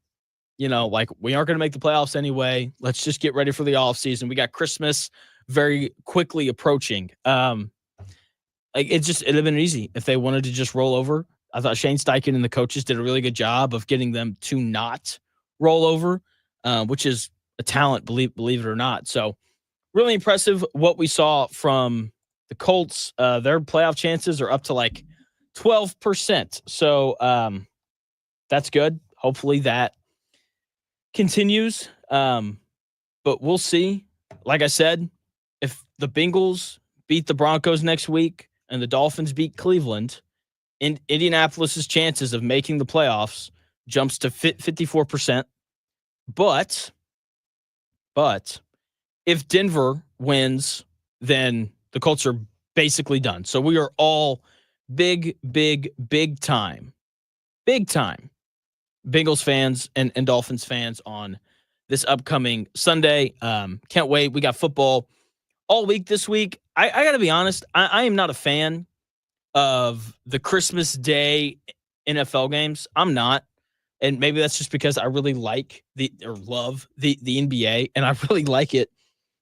S2: We aren't going to make the playoffs anyway. Let's just get ready for the offseason. We got Christmas very quickly approaching. It'd have been easy if they wanted to just roll over. I thought Shane Steichen and the coaches did a really good job of getting them to not roll over, which is a talent, believe it or not. So really impressive what we saw from the Colts. Their playoff chances are up to 12%. So that's good. Hopefully that continues. But we'll see. Like I said, if the Bengals beat the Broncos next week and the Dolphins beat Cleveland, Indianapolis's chances of making the playoffs jumps to 54%. But if Denver wins, then the Colts are basically done. So we are all big time Bengals fans and Dolphins fans on this upcoming Sunday. Can't wait. We got football all week this week. I got to be honest. I am not a fan of the Christmas Day NFL games. I'm not. And maybe that's just because I really love the NBA, and I really like it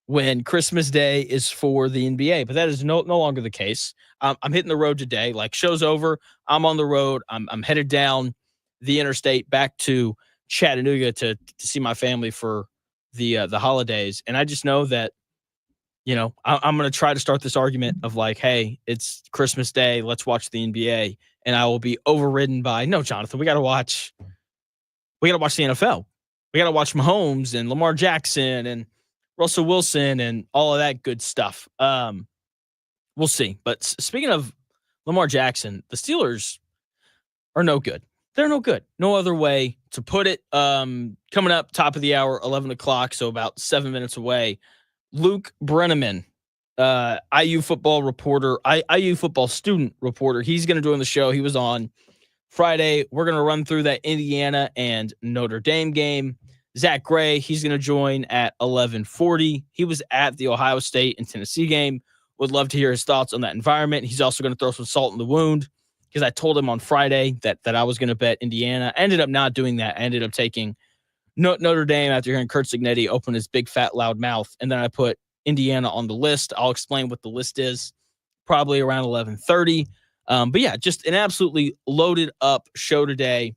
S2: when Christmas Day is for the NBA. But that is no longer the case. I'm hitting the road today. Show's over. I'm on the road. I'm headed down the interstate back to Chattanooga to see my family for the holidays. And I just know that, I'm going to try to start this argument of hey, it's Christmas Day. Let's watch the NBA. And I will be overridden by, no, Jonathan, we got to watch the NFL. We got to watch Mahomes and Lamar Jackson and Russell Wilson and all of that good stuff. We'll see. But speaking of Lamar Jackson, the Steelers are no good. They're no good. No other way to put it. Coming up, top of the hour, 11 o'clock, so about 7 minutes away. Luke Brennaman, IU football reporter, IU football student reporter. He's going to join the show. He was on Friday. We're going to run through that Indiana and Notre Dame game. Zack Gray, he's going to join at 11:40. He was at the Ohio State and Tennessee game. Would love to hear his thoughts on that environment. He's also going to throw some salt in the wound because I told him on Friday that I was going to bet Indiana. I ended up not doing that. I ended up taking Notre Dame after hearing Kurt Cignetti open his big, fat, loud mouth. And then I put Indiana on the list. I'll explain what the list is probably around 11:30. But yeah, just an absolutely loaded up show today.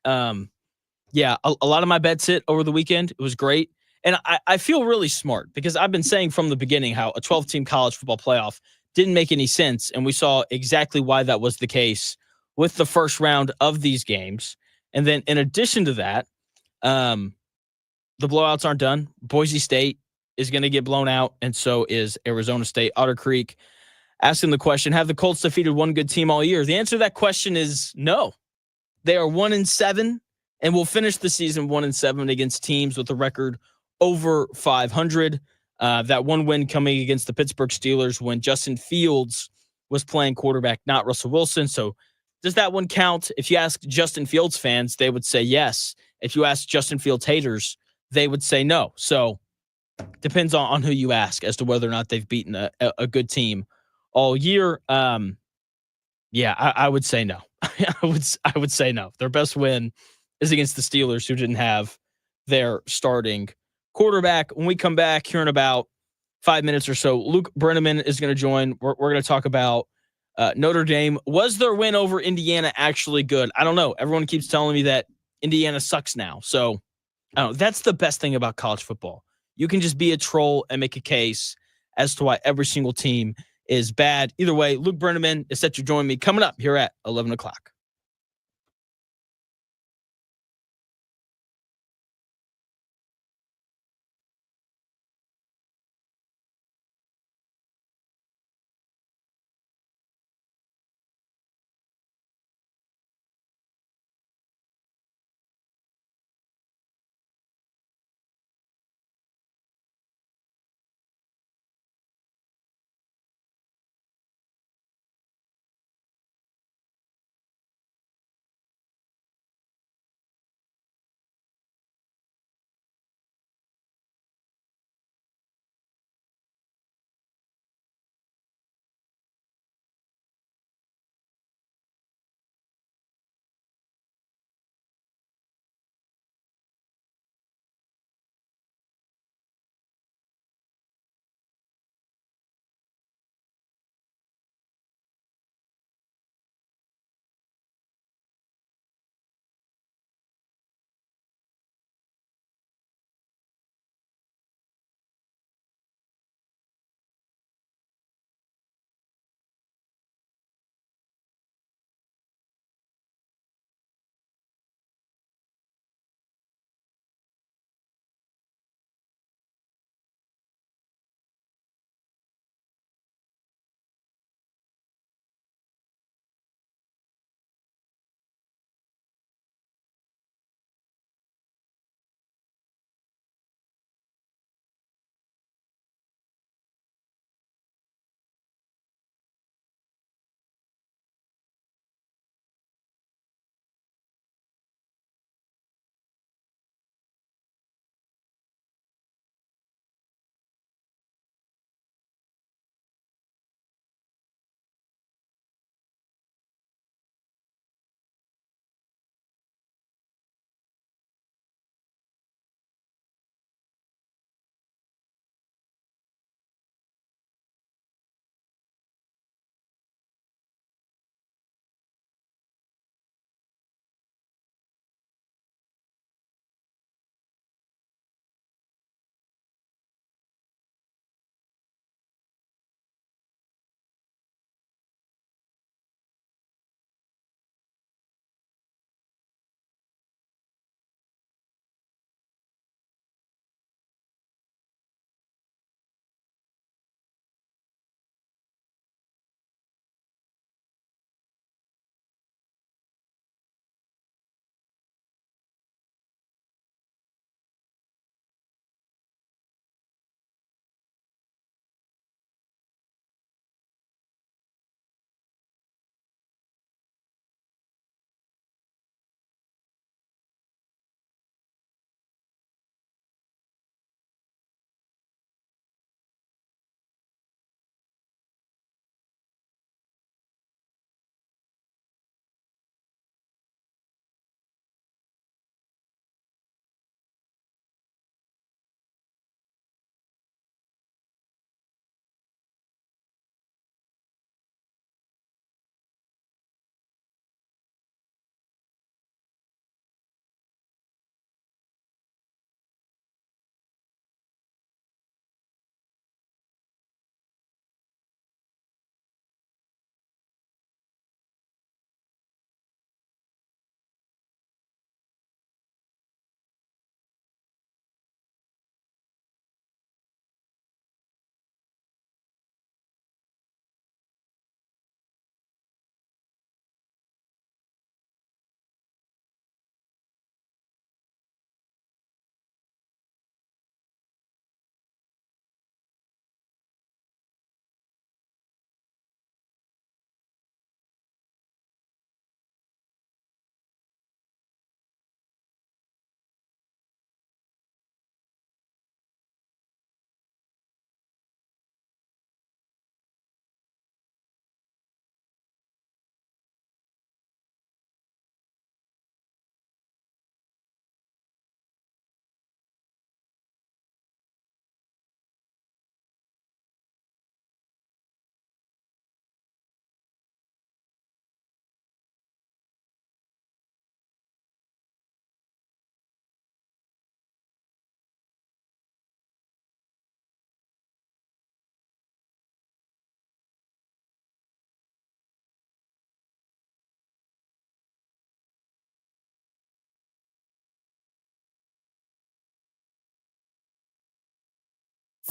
S2: Yeah, a lot of my bets hit over the weekend. It was great. And I feel really smart because I've been saying from the beginning how a 12-team college football playoff didn't make any sense. And we saw exactly why that was the case with the first round of these games. And then in addition to that, the blowouts aren't done. Boise State is going to get blown out, and so is Arizona State. Otter Creek asking the question, have the Colts defeated one good team all year? The answer to that question is no. They are 1-7 and will finish the season 1-7 against teams with a record over 500. That one win coming against the Pittsburgh Steelers when Justin Fields was playing quarterback, not Russell Wilson. So does that one count? If you ask Justin Fields fans, they would say yes. If you ask Justin Fields haters, they would say no. So depends on who you ask as to whether or not they've beaten a good team all year. I would say no. I would say no. Their best win is against the Steelers, who didn't have their starting quarterback. When we come back here in about 5 minutes or so, Luke Brennaman is going to join. We're going to talk about Notre Dame. Was their win over Indiana actually good? I don't know. Everyone keeps telling me that Indiana sucks now. So I don't know. That's the best thing about college football. You can just be a troll and make a case as to why every single team is bad. Either way, Luke Brennaman is set to join me coming up here at 11 o'clock.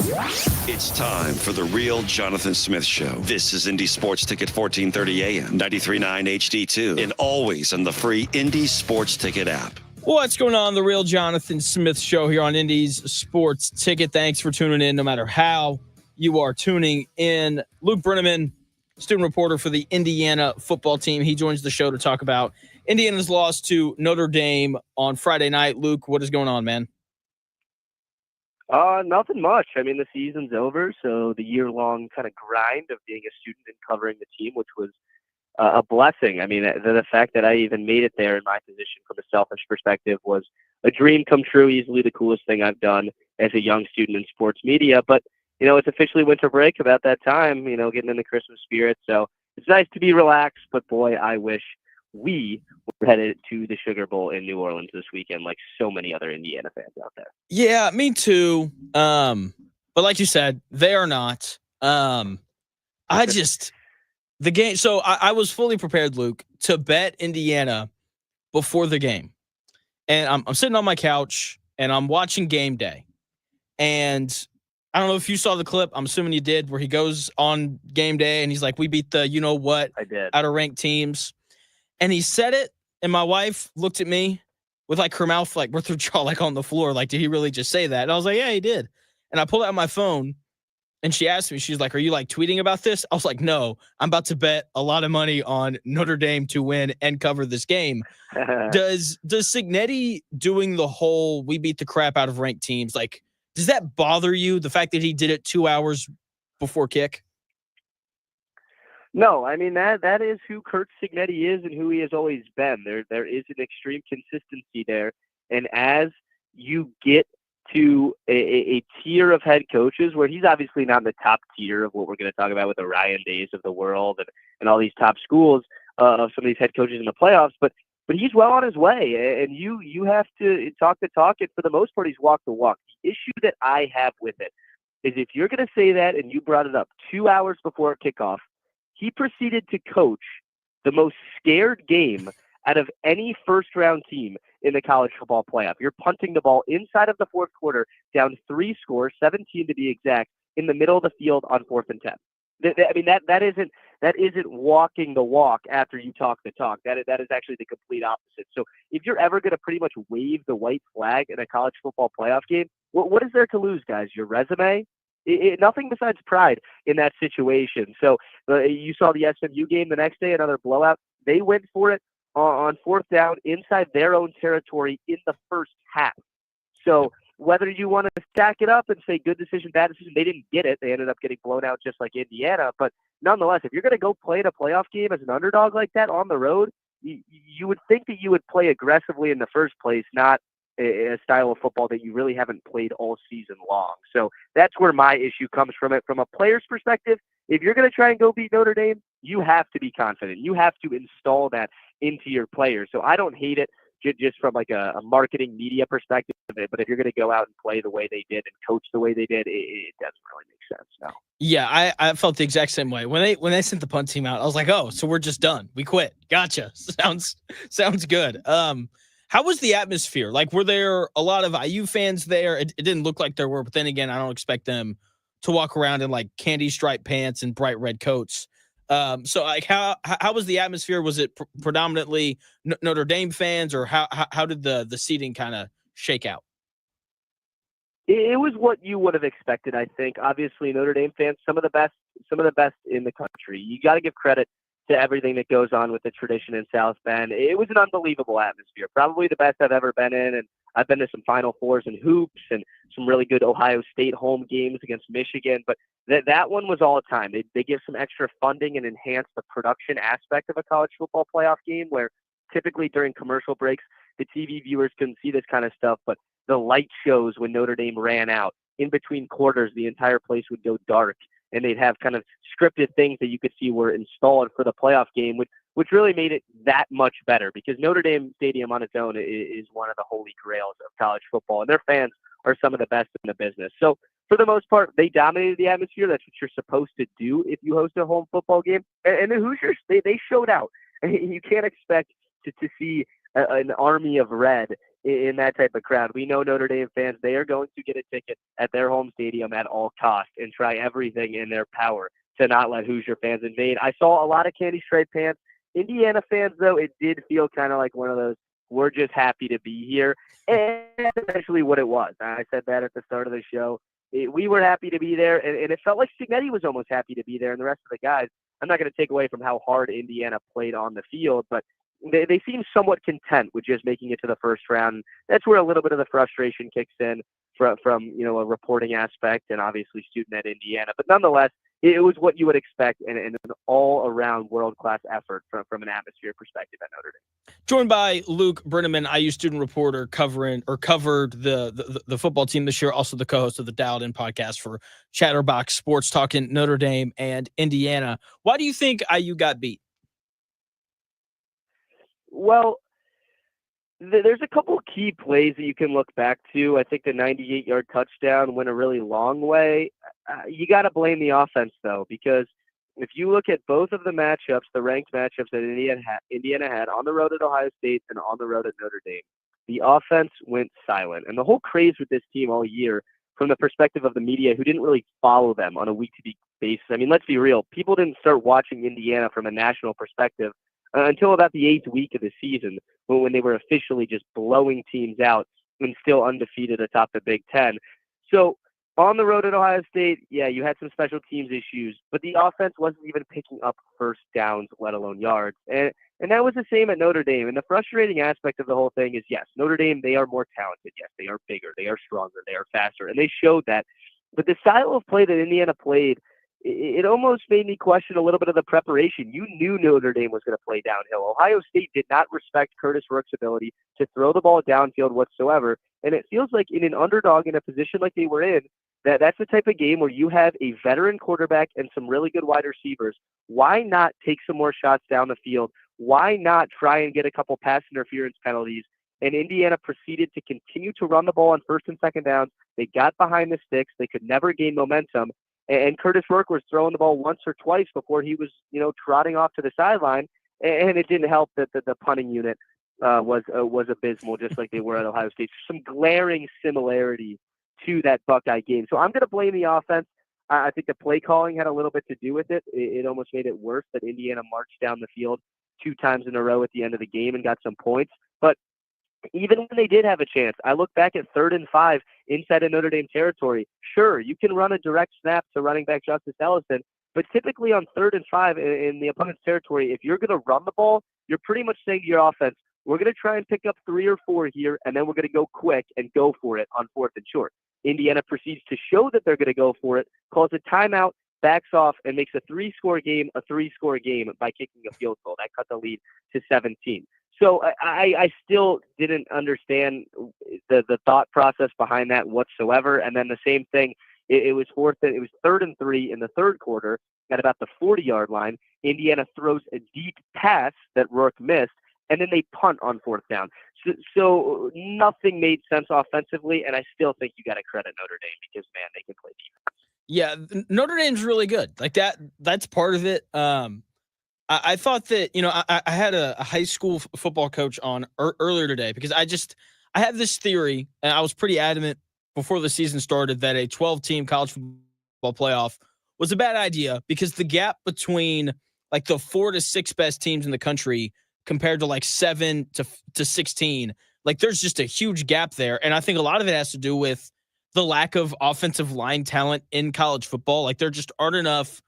S1: It's time for the real Jonathan Smith Show. This is Indy Sports Ticket 1430 AM, 93.9 HD2, and always on the free Indy Sports Ticket app.
S2: What's going on? The real Jonathan Smith Show here on Indy's Sports Ticket. Thanks for tuning in no matter how you are tuning in. Luke Brennaman, student reporter for the Indiana football team. He joins the show to talk about Indiana's loss to Notre Dame on Friday night. Luke, what is going on, man?
S6: Nothing much. I mean, the season's over, so the year-long kind of grind of being a student and covering the team, which was a blessing. I mean, the fact that I even made it there in my position from a selfish perspective was a dream come true, easily the coolest thing I've done as a young student in sports media. But, you know, it's officially winter break about that time, you know, getting in the Christmas spirit. So it's nice to be relaxed, but boy, I wish we were headed to the Sugar Bowl in New Orleans this weekend, like so many other Indiana fans out there.
S2: Yeah, me too. But like you said, they are not. The game. So I was fully prepared, Luke, to bet Indiana before the game. And I'm sitting on my couch and I'm watching game day. And I don't know if you saw the clip. I'm assuming you did, where he goes on game day and he's like, we beat the, you know what,
S6: I did,
S2: out of ranked teams. And he said it, and my wife looked at me with like her mouth like with her jaw like on the floor, like, did he really just say that? And I was like, yeah, he did. And I pulled out my phone, and she asked me, she's like, are you like tweeting about this? I was like, no, I'm about to bet a lot of money on Notre Dame to win and cover this game. Does Cignetti doing the whole we beat the crap out of ranked teams, like, does that bother you, the fact that he did it 2 hours before kick?
S6: No, I mean, that is who Curt Cignetti is and who he has always been. There is an extreme consistency there. And as you get to a tier of head coaches where he's obviously not in the top tier of what we're going to talk about with the Ryan Days of the world and all these top schools of some of these head coaches in the playoffs, but he's well on his way, and you have to talk the talk, and for the most part, he's walked the walk. The issue that I have with it is if you're going to say that, and you brought it up 2 hours before kickoff, he proceeded to coach the most scared game out of any first-round team in the college football playoff. You're punting the ball inside of the fourth quarter, down 3 scores, 17 to be exact, in the middle of the field on 4th and 10. I mean, that isn't walking the walk after you talk the talk. That is actually the complete opposite. So if you're ever going to pretty much wave the white flag in a college football playoff game, what is there to lose, guys? Your resume? Nothing besides pride in that situation. So you saw the SMU game the next day, another blowout. They went for it on 4th down inside their own territory in the first half. So whether you want to stack it up and say good decision, bad decision, they didn't get it. They ended up getting blown out just like Indiana. But nonetheless, if you're going to go play in a playoff game as an underdog like that on the road, you would think that you would play aggressively in the first place, not a style of football that you really haven't played all season long. So that's where my issue comes from it. From a player's perspective, if you're going to try and go beat Notre Dame, you have to be confident. You have to install that into your players. So I don't hate it just from like a marketing media perspective. But if you're going to go out and play the way they did and coach the way they did, it doesn't really make sense now.
S2: Yeah, I felt the exact same way. When they sent the punt team out, I was like, oh, so we're just done. We quit. Gotcha. Sounds good. How was the atmosphere? Like, were there a lot of IU fans there? It didn't look like there were, but then again, I don't expect them to walk around in like candy striped pants and bright red coats. So like, how was the atmosphere? Was it predominantly Notre Dame fans, or how did the seating kind of shake out?
S6: It was what you would have expected, I think. Obviously, Notre Dame fans, some of the best in the country. You got to give credit to everything that goes on with the tradition in South Bend. It was an unbelievable atmosphere, probably the best I've ever been in. And I've been to some Final Fours and hoops and some really good Ohio State home games against Michigan. But that one was all the time. They give some extra funding and enhance the production aspect of a college football playoff game, where typically during commercial breaks, the TV viewers couldn't see this kind of stuff. But the light shows when Notre Dame ran out, in between quarters, the entire place would go dark. And they'd have kind of scripted things that you could see were installed for the playoff game, which really made it that much better, because Notre Dame Stadium on its own is one of the holy grails of college football, and their fans are some of the best in the business. So for the most part, they dominated the atmosphere. That's what you're supposed to do if you host a home football game. And the Hoosiers, they showed out. And you can't expect to see an army of red in that type of crowd. We know Notre Dame fans, they are going to get a ticket at their home stadium at all costs and try everything in their power to not let Hoosier fans invade. I saw a lot of candy stripe pants. Indiana fans, though, it did feel kind of like one of those, we're just happy to be here. And that's essentially what it was. I said that at the start of the show. We were happy to be there, and it felt like Signetti was almost happy to be there, and the rest of the guys. I'm not going to take away from how hard Indiana played on the field, but they seem somewhat content with just making it to the first round. That's where a little bit of the frustration kicks in from a reporting aspect and obviously student at Indiana. But nonetheless, it was what you would expect and an all-around world-class effort from an atmosphere perspective at Notre Dame.
S2: Joined by Luke Brennaman, IU student reporter covered the football team this year, also the co-host of the Dialed In podcast for Chatterbox Sports, talking Notre Dame and Indiana. Why do you think IU got beat?
S6: Well, there's a couple key plays that you can look back to. I think the 98-yard touchdown went a really long way. You got to blame the offense, though, because if you look at both of the matchups, the ranked matchups that Indiana had on the road at Ohio State and on the road at Notre Dame, the offense went silent. And the whole craze with this team all year, from the perspective of the media who didn't really follow them on a week-to-week basis. I mean, let's be real. People didn't start watching Indiana from a national perspective until about the 8th week of the season, when they were officially just blowing teams out and still undefeated atop the Big Ten. So on the road at Ohio State, yeah, you had some special teams issues, but the offense wasn't even picking up first downs, let alone yards. And that was the same at Notre Dame. And the frustrating aspect of the whole thing is, yes, Notre Dame, they are more talented. Yes, they are bigger. They are stronger. They are faster. And they showed that. But the style of play that Indiana played, it almost made me question a little bit of the preparation. You knew Notre Dame was going to play downhill. Ohio State did not respect Curtis Rourke's ability to throw the ball downfield whatsoever. And it feels like in an underdog in a position like they were in, that's the type of game where you have a veteran quarterback and some really good wide receivers. Why not take some more shots down the field? Why not try and get a couple pass interference penalties? And Indiana proceeded to continue to run the ball on first and second downs. They got behind the sticks. They could never gain momentum. And Curtis Rourke was throwing the ball once or twice before he was, trotting off to the sideline. And it didn't help that the punting unit was abysmal, just like they were at Ohio State. Some glaring similarity to that Buckeye game. So I'm going to blame the offense. I think the play calling had a little bit to do with it. It almost made it worse that Indiana marched down the field 2 times in a row at the end of the game and got some points. But even when they did have a chance, I look back at 3rd and 5 inside of Notre Dame territory. Sure, you can run a direct snap to running back Justice Ellison, but typically on 3rd and 5 in the opponent's territory, if you're going to run the ball, you're pretty much saying to your offense, we're going to try and pick up 3 or 4 here, and then we're going to go quick and go for it on 4th and short. Indiana proceeds to show that they're going to go for it, calls a timeout, backs off, and makes a 3-score game a 3-score game by kicking a field goal. That cut the lead to 17. So I still didn't understand the thought process behind that whatsoever. And then the same thing, it was 3rd and 3 in the third quarter at about the 40-yard line. Indiana throws a deep pass that Rourke missed, and then they punt on 4th down. So nothing made sense offensively, and I still think you got to credit Notre Dame because, man, they can play defense.
S2: Yeah, Notre Dame's really good. Like that's part of it. I thought that, I had a high school football coach on earlier today because I have this theory, and I was pretty adamant before the season started that a 12-team college football playoff was a bad idea because the gap between like the 4 to 6 best teams in the country compared to like 7 to 16, like there's just a huge gap there. And I think a lot of it has to do with the lack of offensive line talent in college football. Like there just aren't enough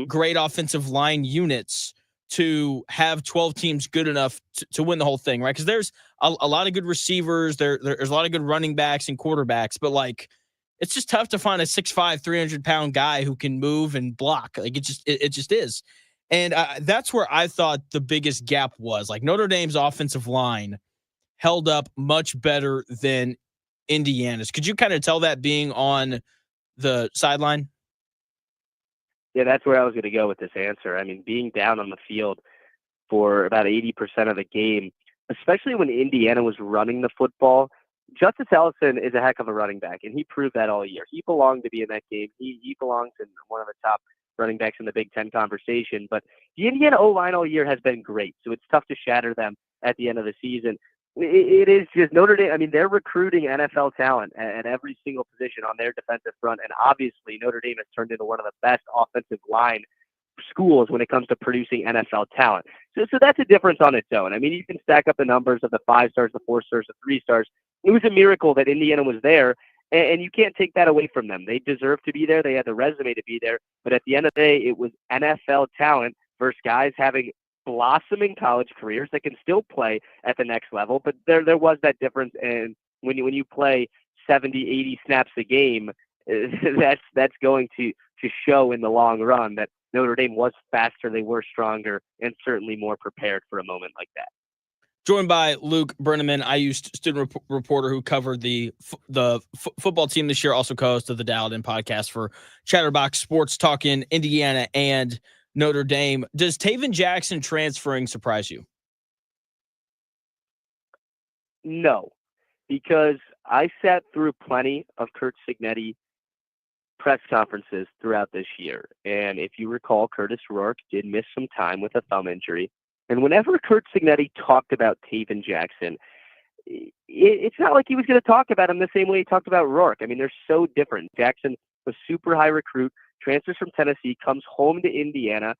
S2: great offensive line units to have 12 teams good enough to win the whole thing, right? Because there's a lot of good receivers, there's a lot of good running backs and quarterbacks, but like it's just tough to find a 6'5", 300-pound guy who can move and block. Like it just is. And that's where I thought the biggest gap was. Like Notre Dame's offensive line held up much better than Indiana's. Could you kind of tell that being on the sideline?
S6: Yeah, that's where I was going to go with this answer. I mean, being down on the field for about 80% of the game, especially when Indiana was running the football, Justice Ellison is a heck of a running back, and he proved that all year. He belonged to be in that game. He belongs in one of the top running backs in the Big Ten conversation. But the Indiana O-line all year has been great, so it's tough to shatter them at the end of the season. It is just Notre Dame. I mean, they're recruiting NFL talent at every single position on their defensive front. And obviously, Notre Dame has turned into one of the best offensive line schools when it comes to producing NFL talent. So that's a difference on its own. I mean, you can stack up the numbers of the 5 stars, the 4 stars, the 3 stars. It was a miracle that Indiana was there. And you can't take that away from them. They deserve to be there. They had the resume to be there. But at the end of the day, it was NFL talent versus guys having blossoming college careers that can still play at the next level. But there was that difference. And when you play 70, 80 snaps a game, that's going to show in the long run that Notre Dame was faster, they were stronger, and certainly more prepared for a moment like that.
S2: Joined by Luke Brennaman, IU student reporter who covered the football team this year, also co-host of the Dialed In podcast for Chatterbox Sports, talking Indiana and Notre Dame. Does Taven Jackson transferring surprise you?
S6: No, because I sat through plenty of Curt Cignetti press conferences throughout this year. And if you recall, Curtis Rourke did miss some time with a thumb injury. And whenever Curt Cignetti talked about Taven Jackson, it's not like he was going to talk about him the same way he talked about Rourke. I mean, they're so different. Jackson, a super high recruit, transfers from Tennessee, comes home to Indiana,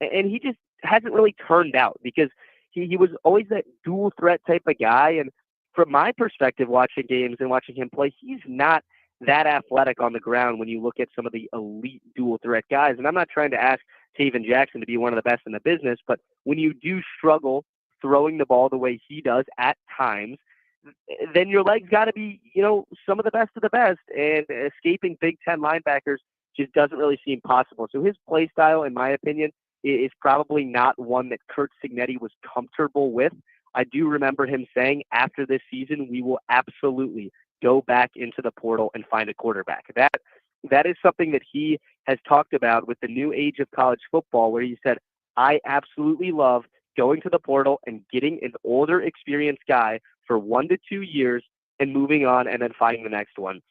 S6: and he just hasn't really turned out because he was always that dual threat type of guy. And from my perspective, watching games and watching him play, he's not that athletic on the ground when you look at some of the elite dual threat guys. And I'm not trying to ask Taven Jackson to be one of the best in the business, but when you do struggle throwing the ball the way he does at times, then your legs got to be, some of the best of the best, and escaping Big Ten linebackers just doesn't really seem possible. So his play style, in my opinion, is probably not one that Curt Cignetti was comfortable with. I do remember him saying after this season, we will absolutely go back into the portal and find a quarterback. That is something that he has talked about with the new age of college football, where he said, I absolutely love going to the portal and getting an older, experienced guy for 1 to 2 years and moving on and then finding the next one.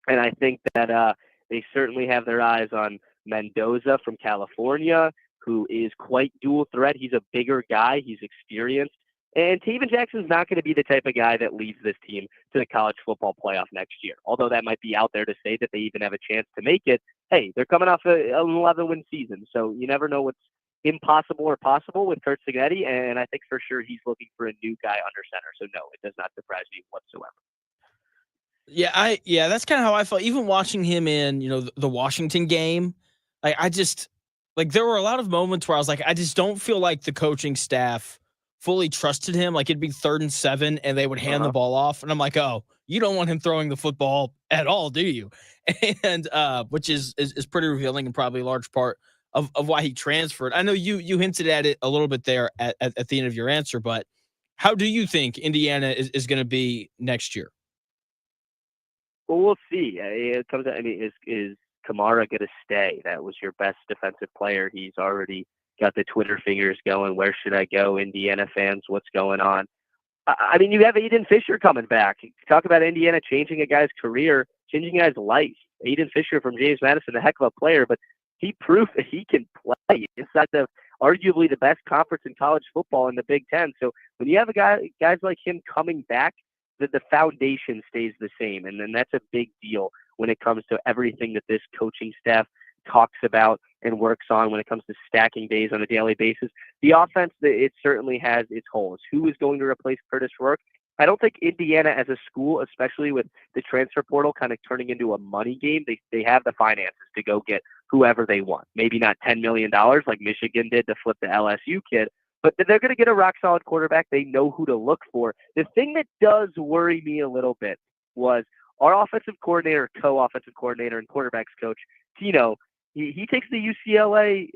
S6: And I think that they certainly have their eyes on Mendoza from California, who is quite dual threat. He's a bigger guy. He's experienced. And Taven Jackson's not going to be the type of guy that leads this team to the college football playoff next year. Although that might be out there to say that they even have a chance to make it. Hey, they're coming off an 11-win season, so you never know what's impossible or possible with Curt Cignetti. And I think for sure he's looking for a new guy under center. So no, it does not surprise me whatsoever.
S2: Yeah, that's kind of how I felt. Even watching him in, the Washington game, there were a lot of moments where I was like, I just don't feel like the coaching staff fully trusted him. Like it'd be 3rd and 7 and they would hand the ball off. And I'm like, oh, you don't want him throwing the football at all, do you? And which is pretty revealing and probably a large part of why he transferred. I know you hinted at it a little bit there at the end of your answer, but how do you think Indiana is going to be next year?
S6: Well, we'll see. It comes out, is Kamara going to stay? That was your best defensive player. He's already got the Twitter fingers going. Where should I go? Indiana fans, what's going on? You have Aiden Fisher coming back. Talk about Indiana changing a guy's career, changing a guy's life. Aiden Fisher from James Madison, a heck of a player, but he proved that he can play inside arguably the best conference in college football in the Big Ten. So when you have guys like him coming back, the foundation stays the same. And then that's a big deal when it comes to everything that this coaching staff talks about and works on when it comes to stacking days on a daily basis. The offense, it certainly has its holes. Who is going to replace Curtis Rourke? I don't think Indiana as a school, especially with the transfer portal kind of turning into a money game, they have the finances to go get whoever they want. Maybe not $10 million like Michigan did to flip the LSU kid, but they're going to get a rock-solid quarterback. They know who to look for. The thing that does worry me a little bit was our offensive coordinator, co-offensive coordinator, and quarterbacks coach, Tino. He takes the UCLA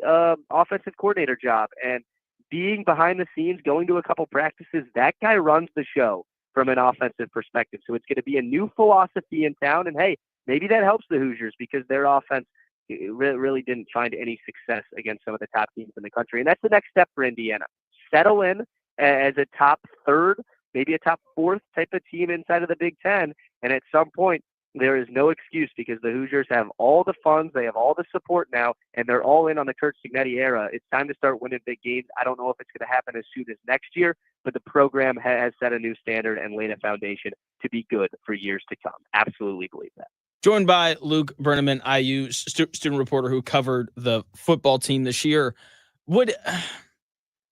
S6: offensive coordinator job, and being behind the scenes, going to a couple practices, that guy runs the show from an offensive perspective. So it's going to be a new philosophy in town, and hey, maybe that helps the Hoosiers because their offense really didn't find any success against some of the top teams in the country. And that's the next step for Indiana. Settle in as a top 3rd, maybe a top 4th type of team inside of the Big Ten, and at some point, there is no excuse because the Hoosiers have all the funds, they have all the support now, and they're all in on the Curt Cignetti era. It's time to start winning big games. I don't know if it's going to happen as soon as next year, but the program has set a new standard and laid a foundation to be good for years to come. Absolutely believe that.
S2: Joined by Luke Brennaman, IU student reporter who covered the football team this year.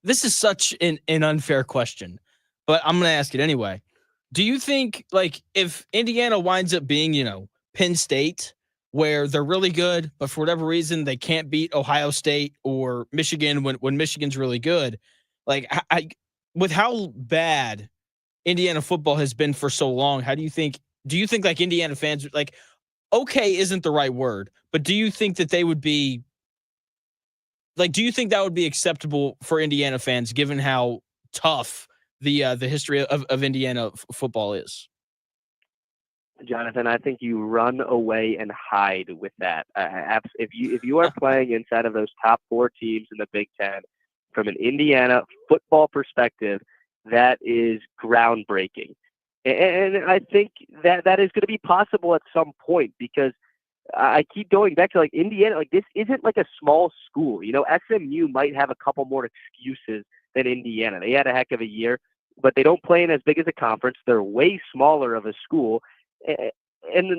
S2: This is such an unfair question, but I'm going to ask it anyway. Do you think, like, if Indiana winds up being, Penn State, where they're really good, but for whatever reason they can't beat Ohio State or Michigan when Michigan's really good, like, with how bad Indiana football has been for so long, do you think like Indiana fans, like, okay isn't the right word, but do you think that they would be like, do you think that would be acceptable for Indiana fans given how tough the history of Indiana football is?
S6: Jonathan, I think you run away and hide with that. If you are playing inside of those top 4 teams in the Big Ten, from an Indiana football perspective, that is groundbreaking. And I think that is going to be possible at some point because I keep going back to, like, Indiana. Like, this isn't like a small school. SMU might have a couple more excuses than Indiana. They had a heck of a year, but they don't play in as big as a conference. They're way smaller of a school. And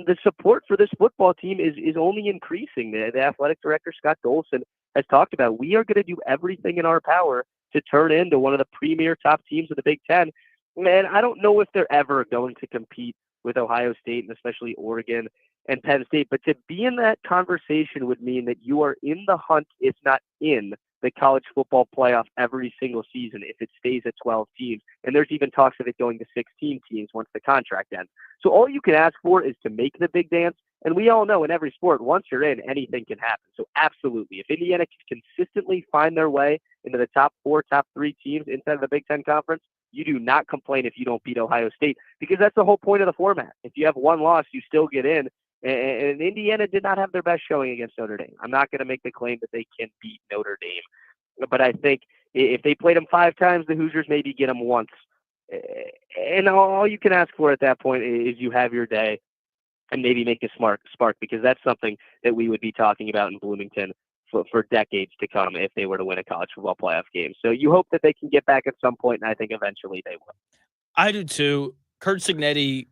S6: the support for this football team is only increasing. The athletic director, Scott Dolson, has talked about, we are going to do everything in our power to turn into one of the premier top teams of the Big Ten. Man, I don't know if they're ever going to compete with Ohio State and especially Oregon and Penn State, but to be in that conversation would mean that you are in the hunt, if not in the college football playoff every single season if it stays at 12 teams. And there's even talks of it going to 16 teams once the contract ends. So all you can ask for is to make the big dance. And we all know in every sport, once you're in, anything can happen. So absolutely, if Indiana can consistently find their way into the top 4, top 3 teams inside of the Big Ten Conference, you do not complain if you don't beat Ohio State, because that's the whole point of the format. If you have one loss, you still get in. And Indiana did not have their best showing against Notre Dame. I'm not going to make the claim that they can beat Notre Dame, but I think if they played them 5 times, the Hoosiers maybe get them once. And all you can ask for at that point is you have your day and maybe make a spark, because that's something that we would be talking about in Bloomington for decades to come if they were to win a college football playoff game. So you hope that they can get back at some point, and I think eventually they will.
S2: I do too. Curt Cignetti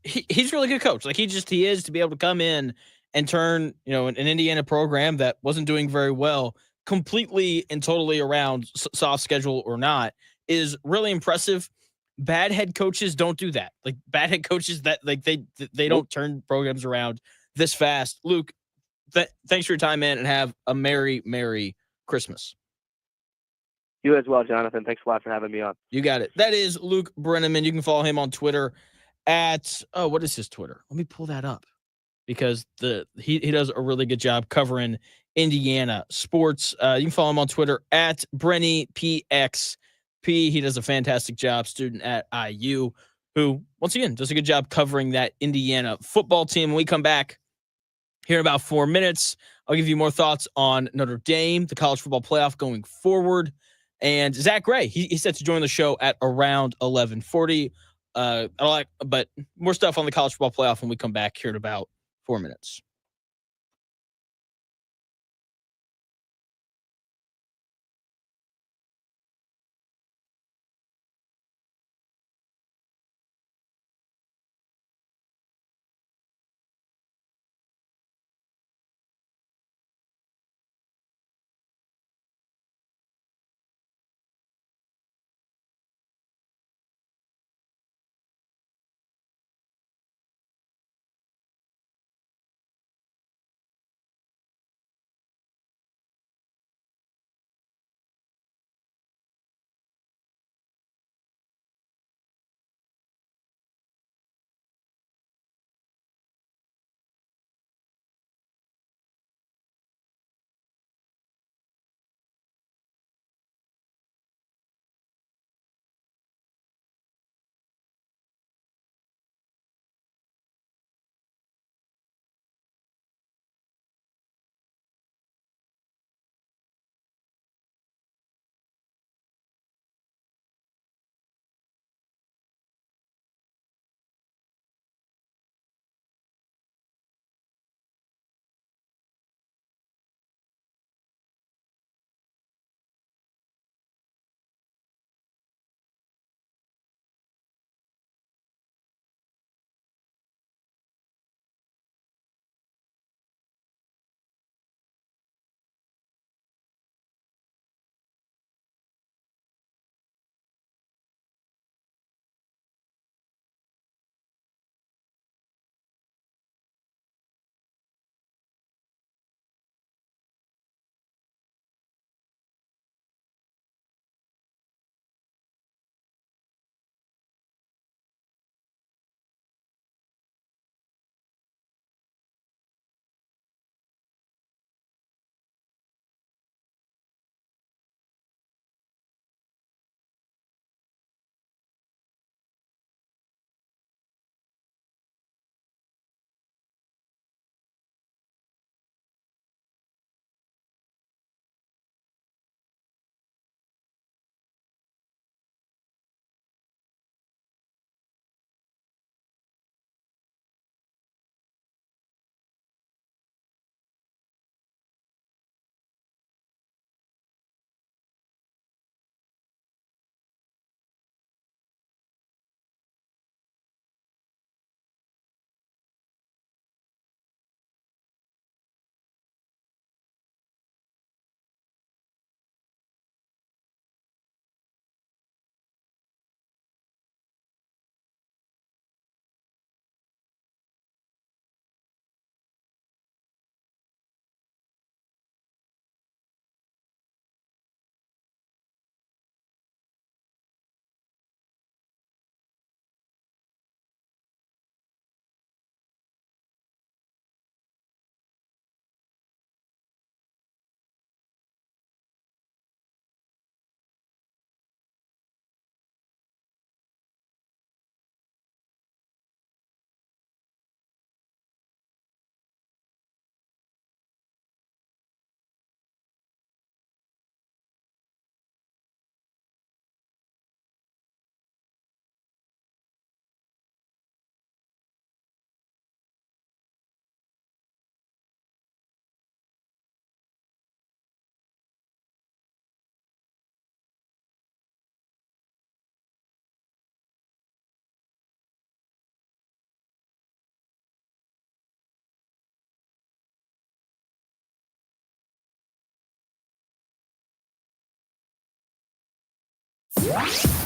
S2: he's a really good coach. Like, he is to be able to come in and turn, an Indiana program that wasn't doing very well completely and totally around, soft schedule or not, is really impressive. Bad head coaches don't do that. Like, bad head coaches that, like, they don't turn programs around this fast. Luke, thanks for your time, man, and have a Merry Christmas.
S6: You as well, Jonathan. Thanks a lot for having me on.
S2: You got it. That is Luke Brennaman. You can follow him on Twitter at, what is his Twitter? Let me pull that up, because he does a really good job covering Indiana sports. You can follow him on Twitter at BrennyPXP. He does a fantastic job, student at IU, who, once again, does a good job covering that Indiana football team. When we come back here in about 4 minutes, I'll give you more thoughts on Notre Dame, the college football playoff going forward, and Zack Gray. He's set to join the show at around 11:40. But more stuff on the college football playoff when we come back here in about 4 minutes.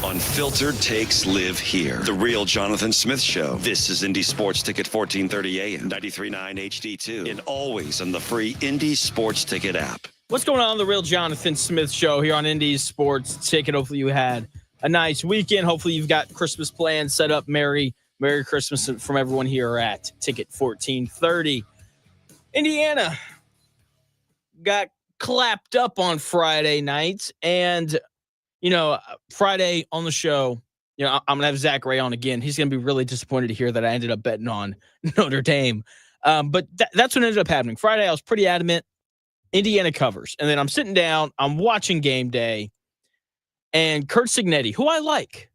S1: Unfiltered takes live here. The Real Jonathan Smith Show. This is Indy Sports Ticket 1430 AM, 93.9 HD2, and always on the free Indy Sports Ticket app.
S2: What's going on? The Real Jonathan Smith Show here on Indy Sports Ticket. Hopefully you had a nice weekend. Hopefully you've got Christmas plans set up. Merry Christmas from everyone here at Ticket 1430. Indiana got clapped up on Friday night, and Friday on the show, I'm going to have Zack Gray on again. He's going to be really disappointed to hear that I ended up betting on Notre Dame. But that's what ended up happening. Friday, I was pretty adamant. Indiana covers. And then I'm sitting down, I'm watching game day, and Curt Cignetti, who I like,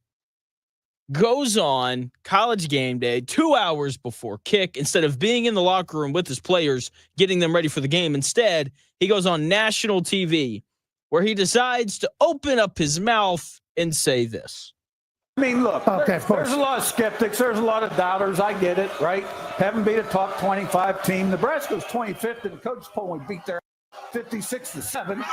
S2: goes on College Game Day 2 hours before kick. Instead of being in the locker room with his players, getting them ready for the game, instead, he goes on national TV, where he decides to open up his mouth and say this.
S3: I mean, look, there's a lot of skeptics. There's a lot of doubters. I get it, right? Haven't beat a top 25 team. Nebraska was 25th in the coach poll. We beat their 56-7,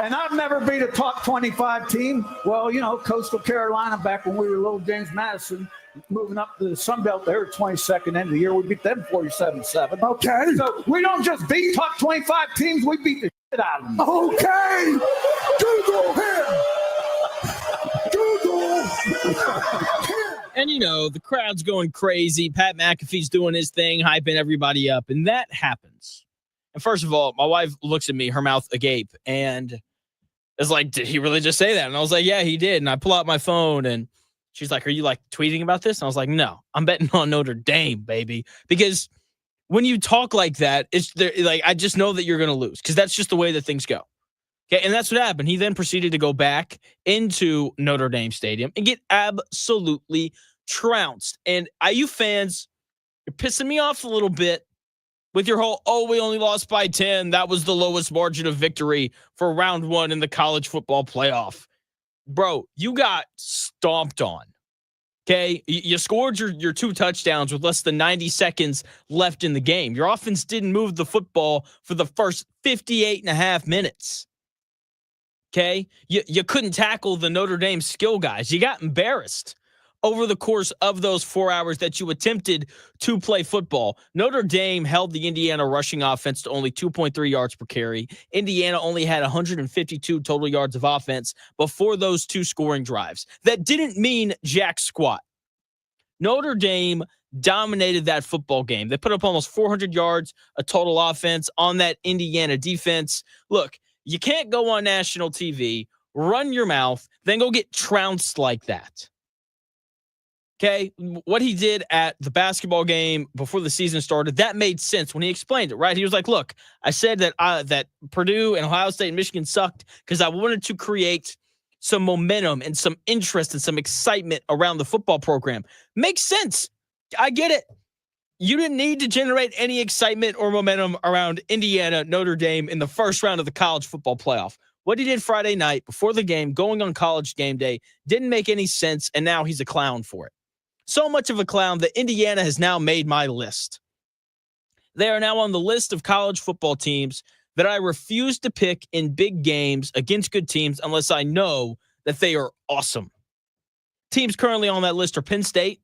S3: And I've never beat a top 25 team. Well, Coastal Carolina back when we were little James Madison, moving up to the Sun Belt there, 22nd end of the year. We beat them 47-7.
S4: Okay.
S3: So we don't just beat top 25 teams. We beat the shit out of them.
S4: Okay. Google him.
S2: And, the crowd's going crazy. Pat McAfee's doing his thing, hyping everybody up. And that happens. And first of all, my wife looks at me, her mouth agape, and is like, did he really just say that? And I was like, yeah, he did. And I pull out my phone, and she's like, are you tweeting about this? And I was like, no, I'm betting on Notre Dame, baby. Because when you talk like that, I just know that you're going to lose, because that's just the way that things go. Okay, and that's what happened. He then proceeded to go back into Notre Dame Stadium and get absolutely trounced. And IU fans, you're pissing me off a little bit with your whole, we only lost by 10. That was the lowest margin of victory for round one in the college football playoff. Bro, you got stomped on. Okay, you scored your 2 touchdowns with less than 90 seconds left in the game. Your offense didn't move the football for the first 58 and a half minutes. Okay, you couldn't tackle the Notre Dame skill guys. You got embarrassed over the course of those 4 hours that you attempted to play football. Notre Dame held the Indiana rushing offense to only 2.3 yards per carry. Indiana only had 152 total yards of offense before those 2 scoring drives. That didn't mean jack squat. Notre Dame dominated that football game. They put up almost 400 yards of total offense on that Indiana defense. Look, you can't go on national TV, run your mouth, then go get trounced like that. Okay, what he did at the basketball game before the season started, that made sense when he explained it, right? He was like, look, I said that that Purdue and Ohio State and Michigan sucked because I wanted to create some momentum and some interest and some excitement around the football program. Makes sense. I get it. You didn't need to generate any excitement or momentum around Indiana, Notre Dame in the first round of the college football playoff. What he did Friday night before the game, going on College Game Day, didn't make any sense, and now he's a clown for it. So much of a clown that Indiana has now made my list. They are now on the list of college football teams that I refuse to pick in big games against good teams unless I know that they are awesome. Teams currently on that list are Penn State,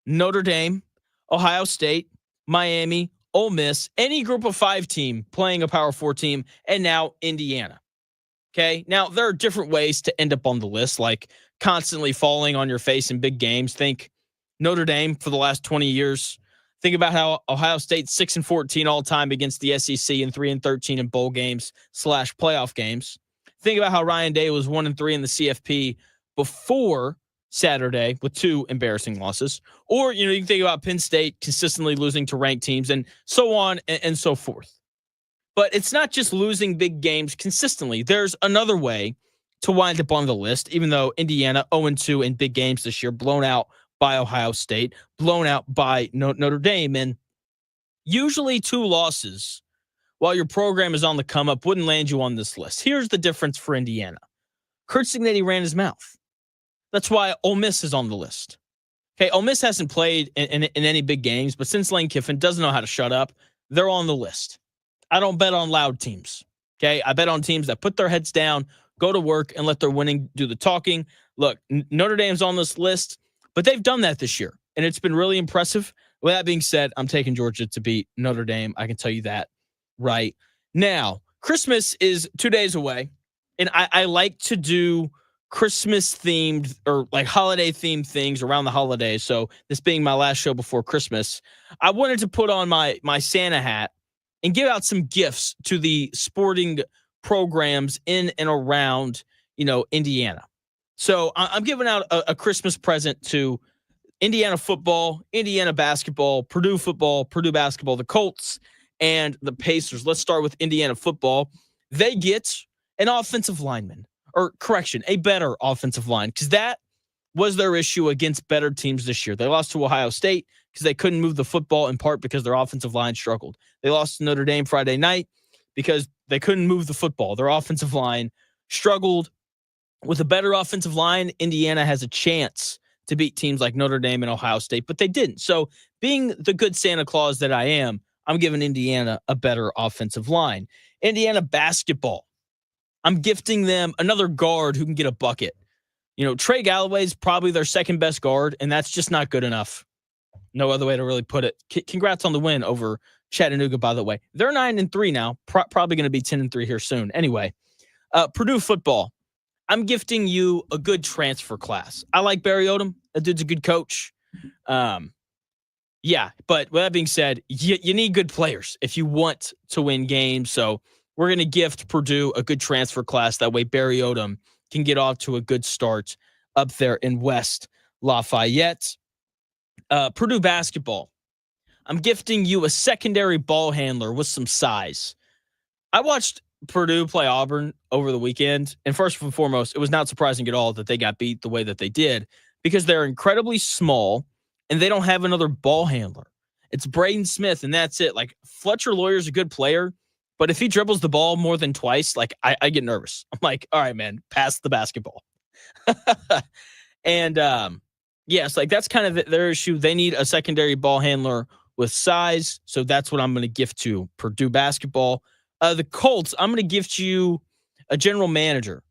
S2: Notre Dame, Ohio State, Miami, Ole Miss, any group of 5 team playing a Power 4 team, and now Indiana. Okay, now there are different ways to end up on the list, like constantly falling on your face in big games. Think Notre Dame for the last 20 years. Think about how Ohio State's 6-14 all time against the SEC and 3-13 in bowl games / playoff games. Think about how Ryan Day was 1-3 in the CFP before Saturday with 2 embarrassing losses. Or, you can think about Penn State consistently losing to ranked teams and so on and so forth. But it's not just losing big games consistently. There's another way to wind up on the list, even though Indiana 0-2 in big games this year, blown out by Ohio State, blown out by Notre Dame. And usually 2 losses while your program is on the come up wouldn't land you on this list. Here's the difference for Indiana. Curt Cignetti ran his mouth. That's why Ole Miss is on the list. Okay, Ole Miss hasn't played in any big games, but since Lane Kiffin doesn't know how to shut up, they're on the list. I don't bet on loud teams. Okay, I bet on teams that put their heads down, go to work and let their winning do the talking. Look, Notre Dame's on this list, but they've done that this year, and it's been really impressive. With that being said, I'm taking Georgia to beat Notre Dame. I can tell you that right now. Christmas is 2 days away, and I like to do Christmas-themed or like holiday-themed things around the holidays. So this being my last show before Christmas, I wanted to put on my Santa hat and give out some gifts to the sporting programs in and around, Indiana. So I'm giving out a Christmas present to Indiana football, Indiana basketball, Purdue football, Purdue basketball, the Colts, and the Pacers. Let's start with Indiana football. They get an offensive lineman, or correction, a better offensive line, because that was their issue against better teams this year. They lost to Ohio State because they couldn't move the football, in part because their offensive line struggled. They lost to Notre Dame Friday night because they couldn't move the football. Their offensive line struggled. With a better offensive line, Indiana has a chance to beat teams like Notre Dame and Ohio State, but they didn't. So being the good Santa Claus that I am, I'm giving Indiana a better offensive line. Indiana basketball, I'm gifting them another guard who can get a bucket. Trey Galloway's probably their second best guard, and that's just not good enough. No other way to really put it. Congrats on the win over Chattanooga, by the way. They're 9-3 now, probably going to be 10-3 here soon. Anyway, Purdue football, I'm gifting you a good transfer class. I like Barry Odom. That dude's a good coach. Yeah, but with that being said, you need good players if you want to win games. So we're going to gift Purdue a good transfer class. That way Barry Odom can get off to a good start up there in West Lafayette. Purdue basketball, I'm gifting you a secondary ball handler with some size. I watched Purdue play Auburn over the weekend, and first and foremost, it was not surprising at all that they got beat the way that they did because they're incredibly small and they don't have another ball handler. It's Braden Smith, and that's it. Like, Fletcher Lawyer's a good player, but if he dribbles the ball more than twice, like, I get nervous. I'm like, all right, man, pass the basketball. And yes, like, that's kind of their issue. They need a secondary ball handler with size, so that's what I'm going to gift to Purdue basketball. The Colts, I'm going to gift you a general manager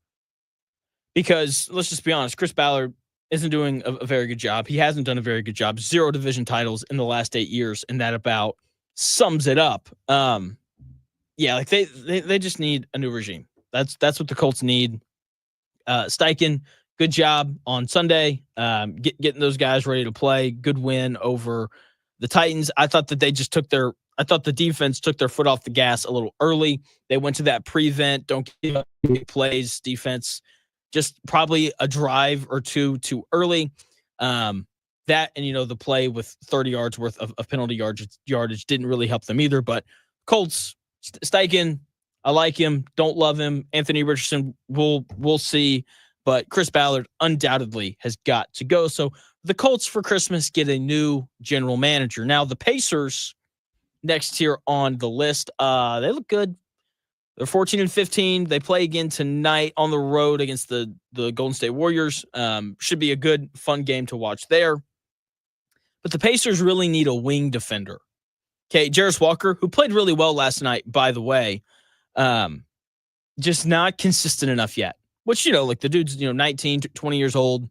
S2: because, let's just be honest, Chris Ballard isn't doing a very good job. He hasn't done a very good job. 0 division titles in the last 8 years, and that about sums it up. Yeah, like they just need a new regime. That's what the Colts need. Steichen, good job on Sunday, getting those guys ready to play. Good win over the Titans. I thought that I thought the defense took their foot off the gas a little early. They went to that prevent, don't give up big plays defense, just probably a drive or two too early. That and, the play with 30 yards worth of penalty yardage didn't really help them either. But Colts, Steichen, I like him. Don't love him. Anthony Richardson, we'll see. But Chris Ballard undoubtedly has got to go. So the Colts for Christmas get a new general manager. Now the Pacers, next here on the list, they look good. They're 14-15. They play again tonight on the road against the Golden State Warriors. Should be a good, fun game to watch there. But the Pacers really need a wing defender. Okay, Jarris Walker, who played really well last night, by the way, just not consistent enough yet. Which, like the dude's, 19, 20 years old.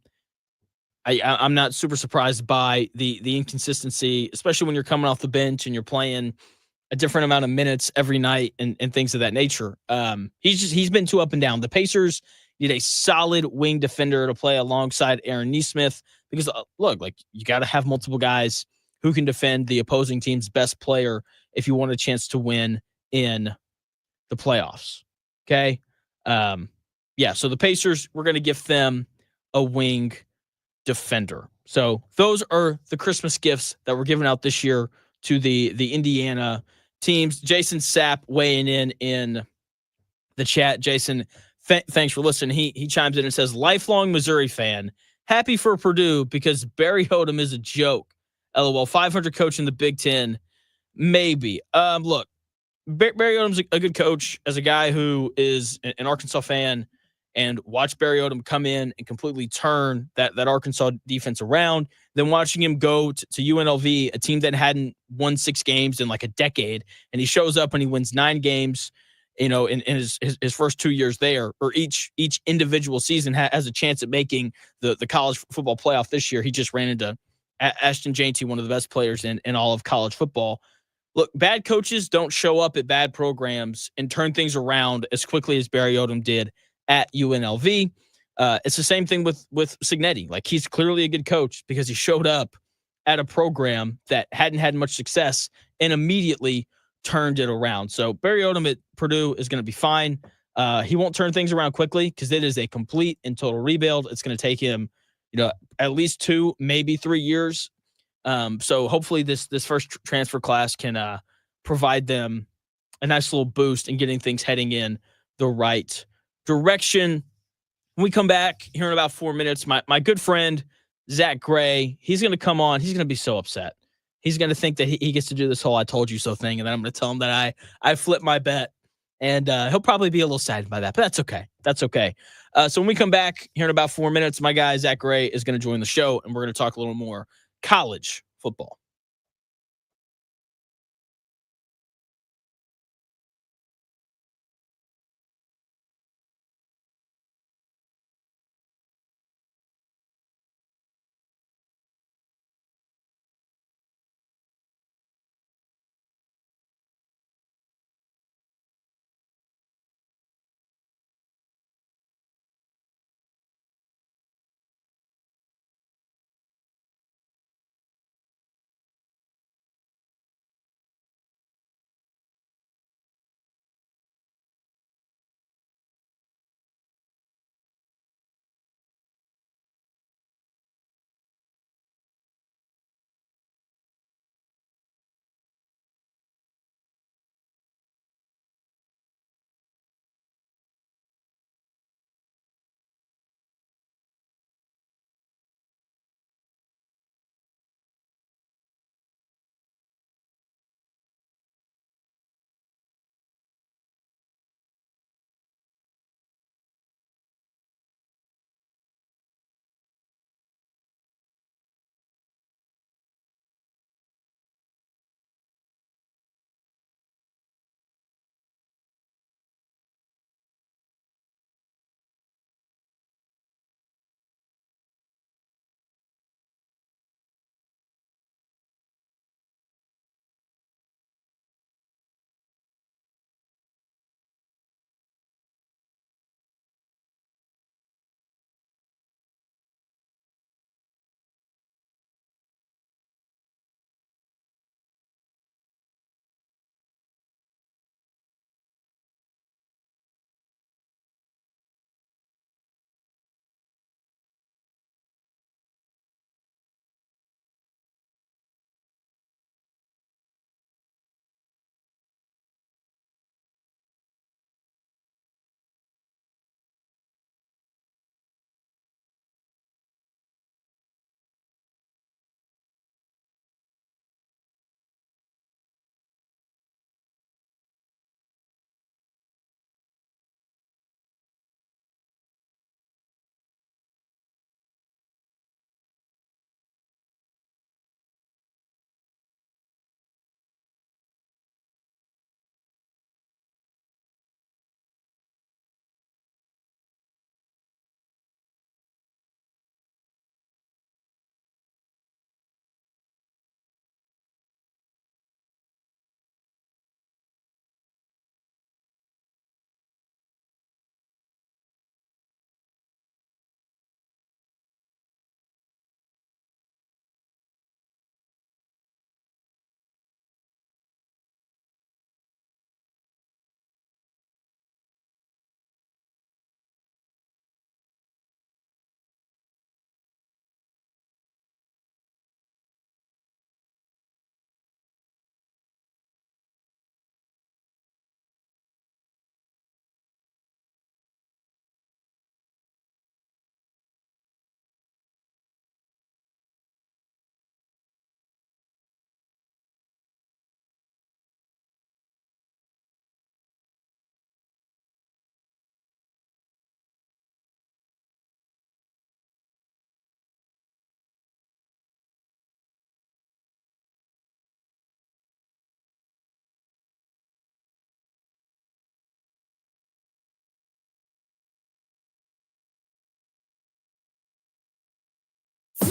S2: I'm not super surprised by the inconsistency, especially when you're coming off the bench and you're playing a different amount of minutes every night and things of that nature. He's been too up and down. The Pacers need a solid wing defender to play alongside Aaron Nesmith because, look, like, you got to have multiple guys who can defend the opposing team's best player if you want a chance to win in the playoffs. Okay? Yeah, so the Pacers, we're going to give them a wing defender. So those are the Christmas gifts that we're giving out this year to the Indiana teams. Jason Sapp weighing in the chat. Jason, thanks for listening. He chimes in and says, lifelong Missouri fan, happy for Purdue because Barry Odom is a joke. LOL, 500 coach in the Big Ten, maybe. Look, Barry Odom's a good coach. As a guy who is an Arkansas fan and watched Barry Odom come in and completely turn that Arkansas defense around, then watching him go to UNLV, a team that hadn't won 6 games in like a decade, and he shows up and he wins 9 games in his first 2 years there, or each individual season has a chance at making the college football playoff. This year, he just ran into Ashton Jeanty, one of the best players in all of college football. Look, bad coaches don't show up at bad programs and turn things around as quickly as Barry Odom did at UNLV. It's the same thing with Cignetti. Like, he's clearly a good coach because he showed up at a program that hadn't had much success and immediately turned it around. So Barry Odom at Purdue is going to be fine. He won't turn things around quickly because it is a complete and total rebuild. It's going to take him, at least 2, maybe 3 years. So hopefully this first transfer class can provide them a nice little boost in getting things heading in the right direction. When we come back here in about 4 minutes, my good friend Zack Gray, he's going to come on. He's going to be so upset. He's going to think that he gets to do this whole "I told you so" thing, and then I'm going to tell him that I flipped my bet, and he'll probably be a little saddened by that, but that's okay. That's okay. So when we come back here in about 4 minutes, my guy Zack Gray is going to join the show, and we're going to talk a little more college football.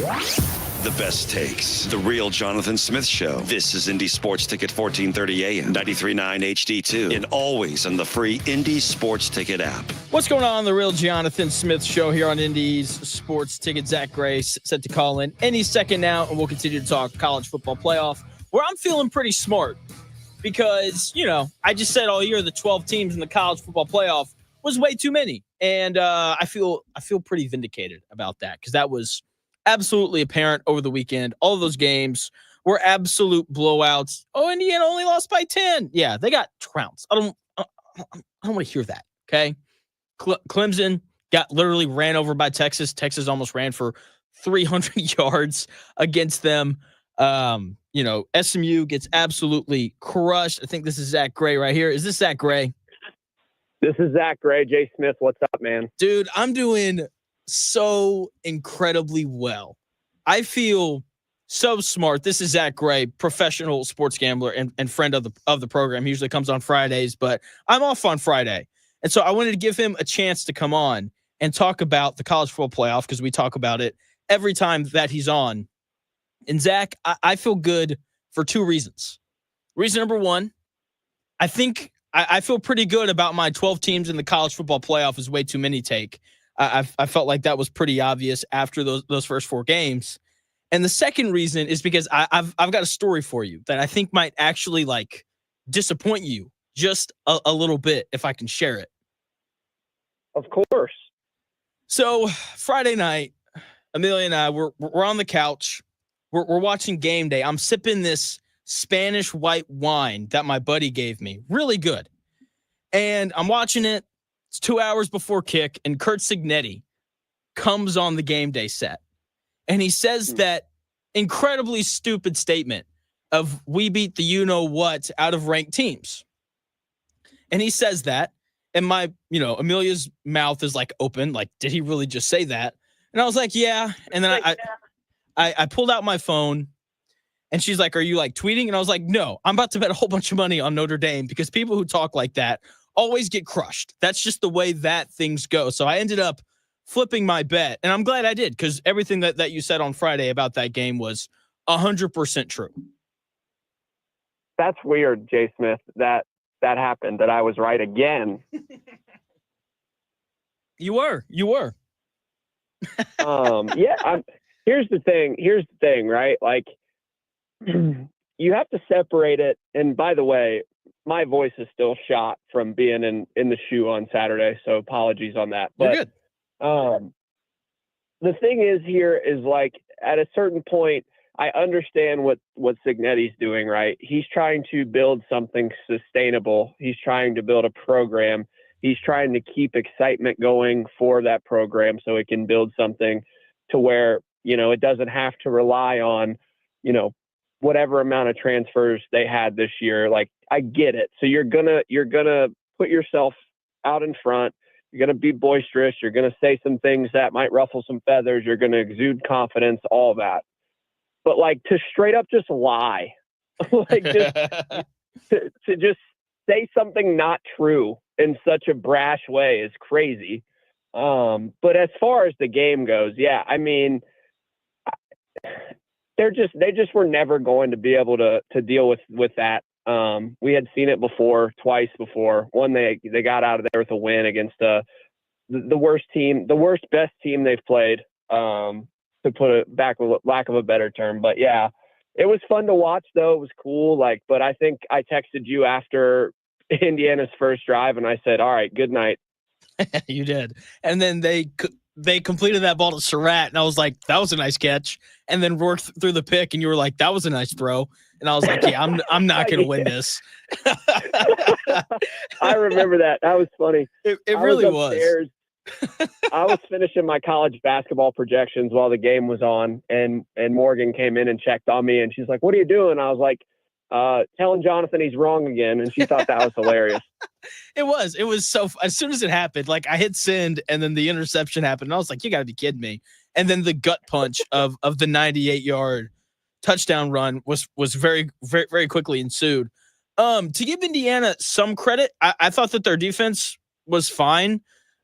S1: The best takes. The real Jonathan Smith Show. This is Indy Sports Ticket 1430 AM, 93.9 HD2, and always on the free Indy Sports Ticket app.
S2: What's going on? The real Jonathan Smith Show here on Indy's Sports Ticket. Zack Gray set to call in any second now, and we'll continue to talk college football playoff, where I'm feeling pretty smart because, I just said all year the 12 teams in the college football playoff was way too many. And I feel pretty vindicated about that because that was absolutely apparent over the weekend. All of those games were absolute blowouts. Oh, Indiana only lost by 10. Yeah, they got trounced. I don't want to hear that, okay? Clemson literally ran over by Texas. Texas almost ran for 300 yards against them. SMU gets absolutely crushed. I think this is Zack Gray right here. Is this Zack Gray?
S7: This is Zack Gray. Jay Smith, what's up, man?
S2: Dude, I'm doing so incredibly well. I feel so smart. This is Zack Gray, professional sports gambler and friend of the program. He usually comes on Fridays, but I'm off on Friday. And so I wanted to give him a chance to come on and talk about the college football playoff because we talk about it every time that he's on. And Zach, I feel good for two reasons. Reason number one, I think I feel pretty good about my 12 teams in the college football playoff is way too many take. I felt like that was pretty obvious after those first four games. And the second reason is because I've got a story for you that I think might actually disappoint you just a little bit if I can share it.
S7: Of course.
S2: So Friday night, Amelia and I we're on the couch. We're watching game day. I'm sipping this Spanish white wine that my buddy gave me. Really good. And I'm watching it. It's 2 hours before kick, and Curt Cignetti comes on the game day set. And he says that incredibly stupid statement of we beat the you-know-what out of ranked teams. And he says that, and my, Amelia's mouth is open. Did he really just say that? And I was like, yeah. And then I pulled out my phone, and she's like, are you tweeting? And I was like, no, I'm about to bet a whole bunch of money on Notre Dame because people who talk like that always get crushed. That's just the way that things go. So I ended up flipping my bet, and I'm glad I did because everything that you said on Friday about that game was 100% true.
S7: That's weird, Jay Smith, that happened, that I was right again.
S2: You were.
S7: Yeah. Here's the thing, right? You have to separate it. And by the way, my voice is still shot from being in the shoe on Saturday, so apologies on that. But
S2: you're good.
S7: The thing is here is at a certain point, I understand what Cignetti's doing, right? He's trying to build something sustainable. He's trying to build a program. He's trying to keep excitement going for that program so it can build something to where, it doesn't have to rely on, whatever amount of transfers they had this year. I get it. So you're gonna put yourself out in front. You're gonna be boisterous. You're gonna say some things that might ruffle some feathers. You're gonna exude confidence, all that. But to straight up just lie, just to just say something not true in such a brash way is crazy. But as far as the game goes, yeah, I mean, they just were never going to be able to deal with that. We had seen it twice before. One, they got out of there with a win against the worst team, best team they've played, to put it back with lack of a better term. But yeah, it was fun to watch though. It was cool. But I think I texted you after Indiana's first drive and I said, all right, good night.
S2: You did. And then they completed that ball to Surratt, and I was like, that was a nice catch. And then worked through the pick, and you were like, that was a nice throw. And I was like, yeah, I'm not going to win this.
S7: I remember that. That was funny.
S2: It really was.
S7: I was finishing my college basketball projections while the game was on, and Morgan came in and checked on me, and she's like, what are you doing? I was like, telling Jonathan he's wrong again, and she thought that was hilarious.
S2: It was so as soon as it happened, I hit send, and then the interception happened, and I was like, you got to be kidding me. And then the gut punch of the 98-yard touchdown run was very, very, very quickly ensued. To give Indiana some credit, I thought that their defense was fine.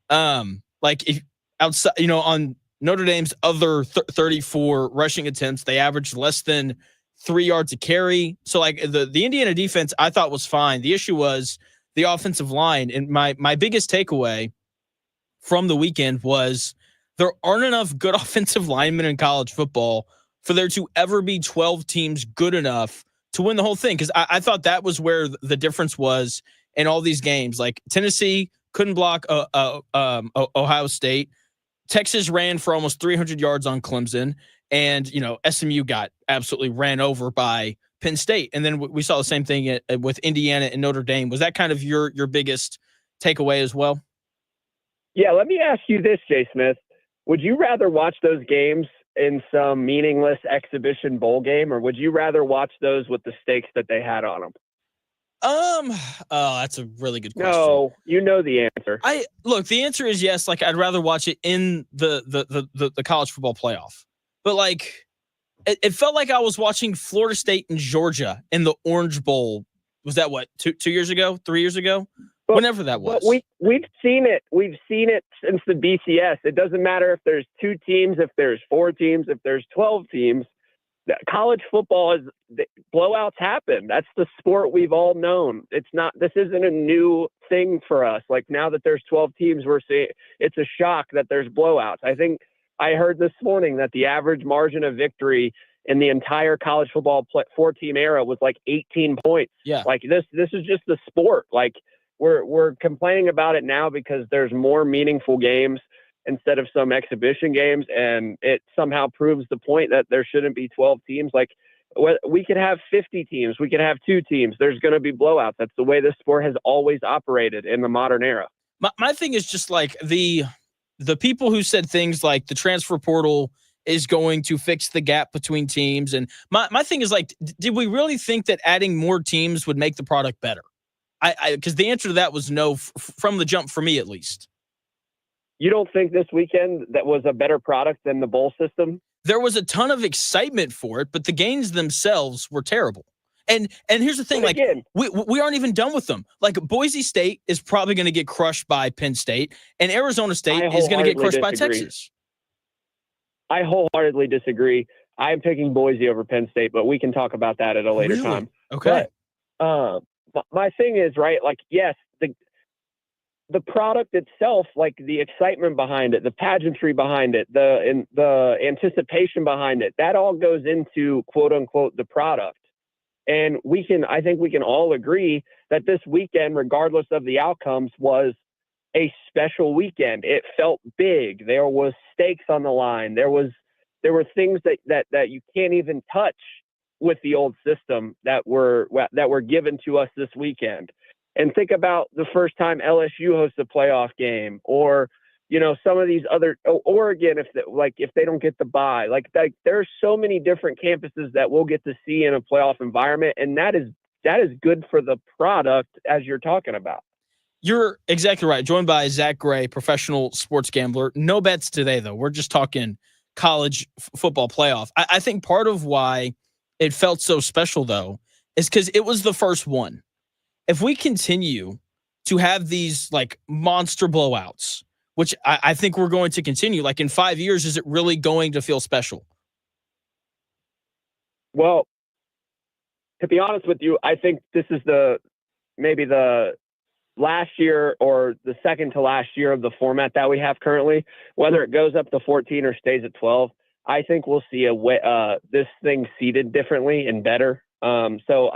S2: If outside, on Notre Dame's other 34 rushing attempts, they averaged less than 3 yards a carry. So like the Indiana defense, I thought was fine. The issue was the offensive line. And my biggest takeaway from the weekend was there aren't enough good offensive linemen in college football for there to ever be 12 teams good enough to win the whole thing. Because I thought that was where the difference was in all these games. Like Tennessee couldn't block Ohio State. Texas ran for almost 300 yards on Clemson. And, SMU got absolutely ran over by Penn State. And then we saw the same thing with Indiana and Notre Dame. Was that kind of your biggest takeaway as well?
S7: Yeah, let me ask you this, Jay Smith. Would you rather watch those games in some meaningless exhibition bowl game, or would you rather watch those with the stakes that they had on them?
S2: That's a really good question.
S7: No, you know the answer.
S2: The answer is yes. Like, I'd rather watch it in the college football playoff. But like, it felt like I was watching Florida State and Georgia in the Orange Bowl. Was that what, 2 years ago, 3 years ago? Whenever that was.
S7: But we've seen it. We've seen it since the BCS. It doesn't matter if there's 2 teams, if there's 4 teams, if there's 12 teams. College football blowouts happen. That's the sport we've all known. This isn't a new thing for us. Like, now that there's 12 teams, we're seeing it's a shock that there's blowouts. I think I heard this morning that the average margin of victory in the entire college football 4-team era was like 18 points.
S2: Yeah.
S7: Like, this is just the sport. Like, we're complaining about it now because there's more meaningful games instead of some exhibition games, and it somehow proves the point that there shouldn't be 12 teams. Like, we could have 50 teams, we could have 2 teams. There's going to be blowouts. That's the way this sport has always operated in the modern era.
S2: My thing is just like the people who said things like the transfer portal is going to fix the gap between teams, and my thing is like, did we really think that adding more teams would make the product better? Because the answer to that was no from the jump, for me at least.
S7: You don't think this weekend that was a better product than the bowl system?
S2: There was a ton of excitement for it, but the games themselves were terrible. And here's the thing, we aren't even done with them. Like, Boise State is probably going to get crushed by Penn State, and Arizona State is going to get crushed by Texas.
S7: I wholeheartedly disagree. I am picking Boise over Penn State, but we can talk about that at a later time.
S2: Okay.
S7: But, my thing is, right, like, yes, the product itself, like the excitement behind it, the pageantry behind it, the anticipation behind it, that all goes into quote unquote the product. And I think we can all agree that this weekend, regardless of the outcomes, was a special weekend. It felt big. There was stakes on the line. There were things that you can't even touch with the old system that were given to us this weekend. And think about the first time LSU hosts a playoff game, or, some of these other Oregon, if they don't get the bye, there are so many different campuses that we'll get to see in a playoff environment. And that is good for the product, as you're talking about.
S2: You're exactly right. Joined by Zack Gray, professional sports gambler. No bets today, though. We're just talking college football playoff. I think part of why it felt so special, though, is because it was the first one. If we continue to have these like monster blowouts, which I think we're going to continue, like in 5 years, is it really going to feel special?
S7: Well, to be honest with you, I think this is maybe the last year or the second to last year of the format that we have currently. Whether it goes up to 14 or stays at 12, I think we'll see this thing seeded differently and better. So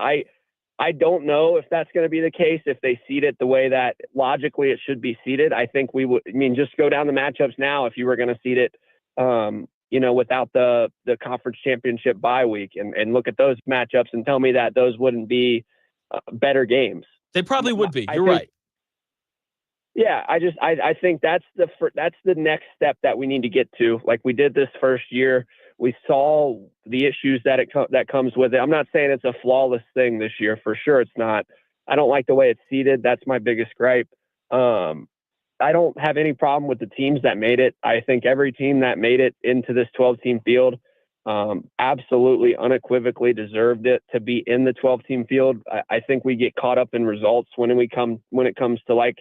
S7: I don't know if that's going to be the case, if they seed it the way that logically it should be seeded. I think just go down the matchups now if you were going to seed it, without the conference championship bye week and look at those matchups and tell me that those wouldn't be better games.
S2: They probably would be. You're right.
S7: Yeah, I think that's the next step that we need to get to. Like we did this first year. We saw the issues that comes with it. I'm not saying it's a flawless thing this year. For sure it's not. I don't like the way it's seeded. That's my biggest gripe. I don't have any problem with the teams that made it. I think every team that made it into this 12-team field absolutely unequivocally deserved it to be in the 12-team field. I think we get caught up in results when it comes to like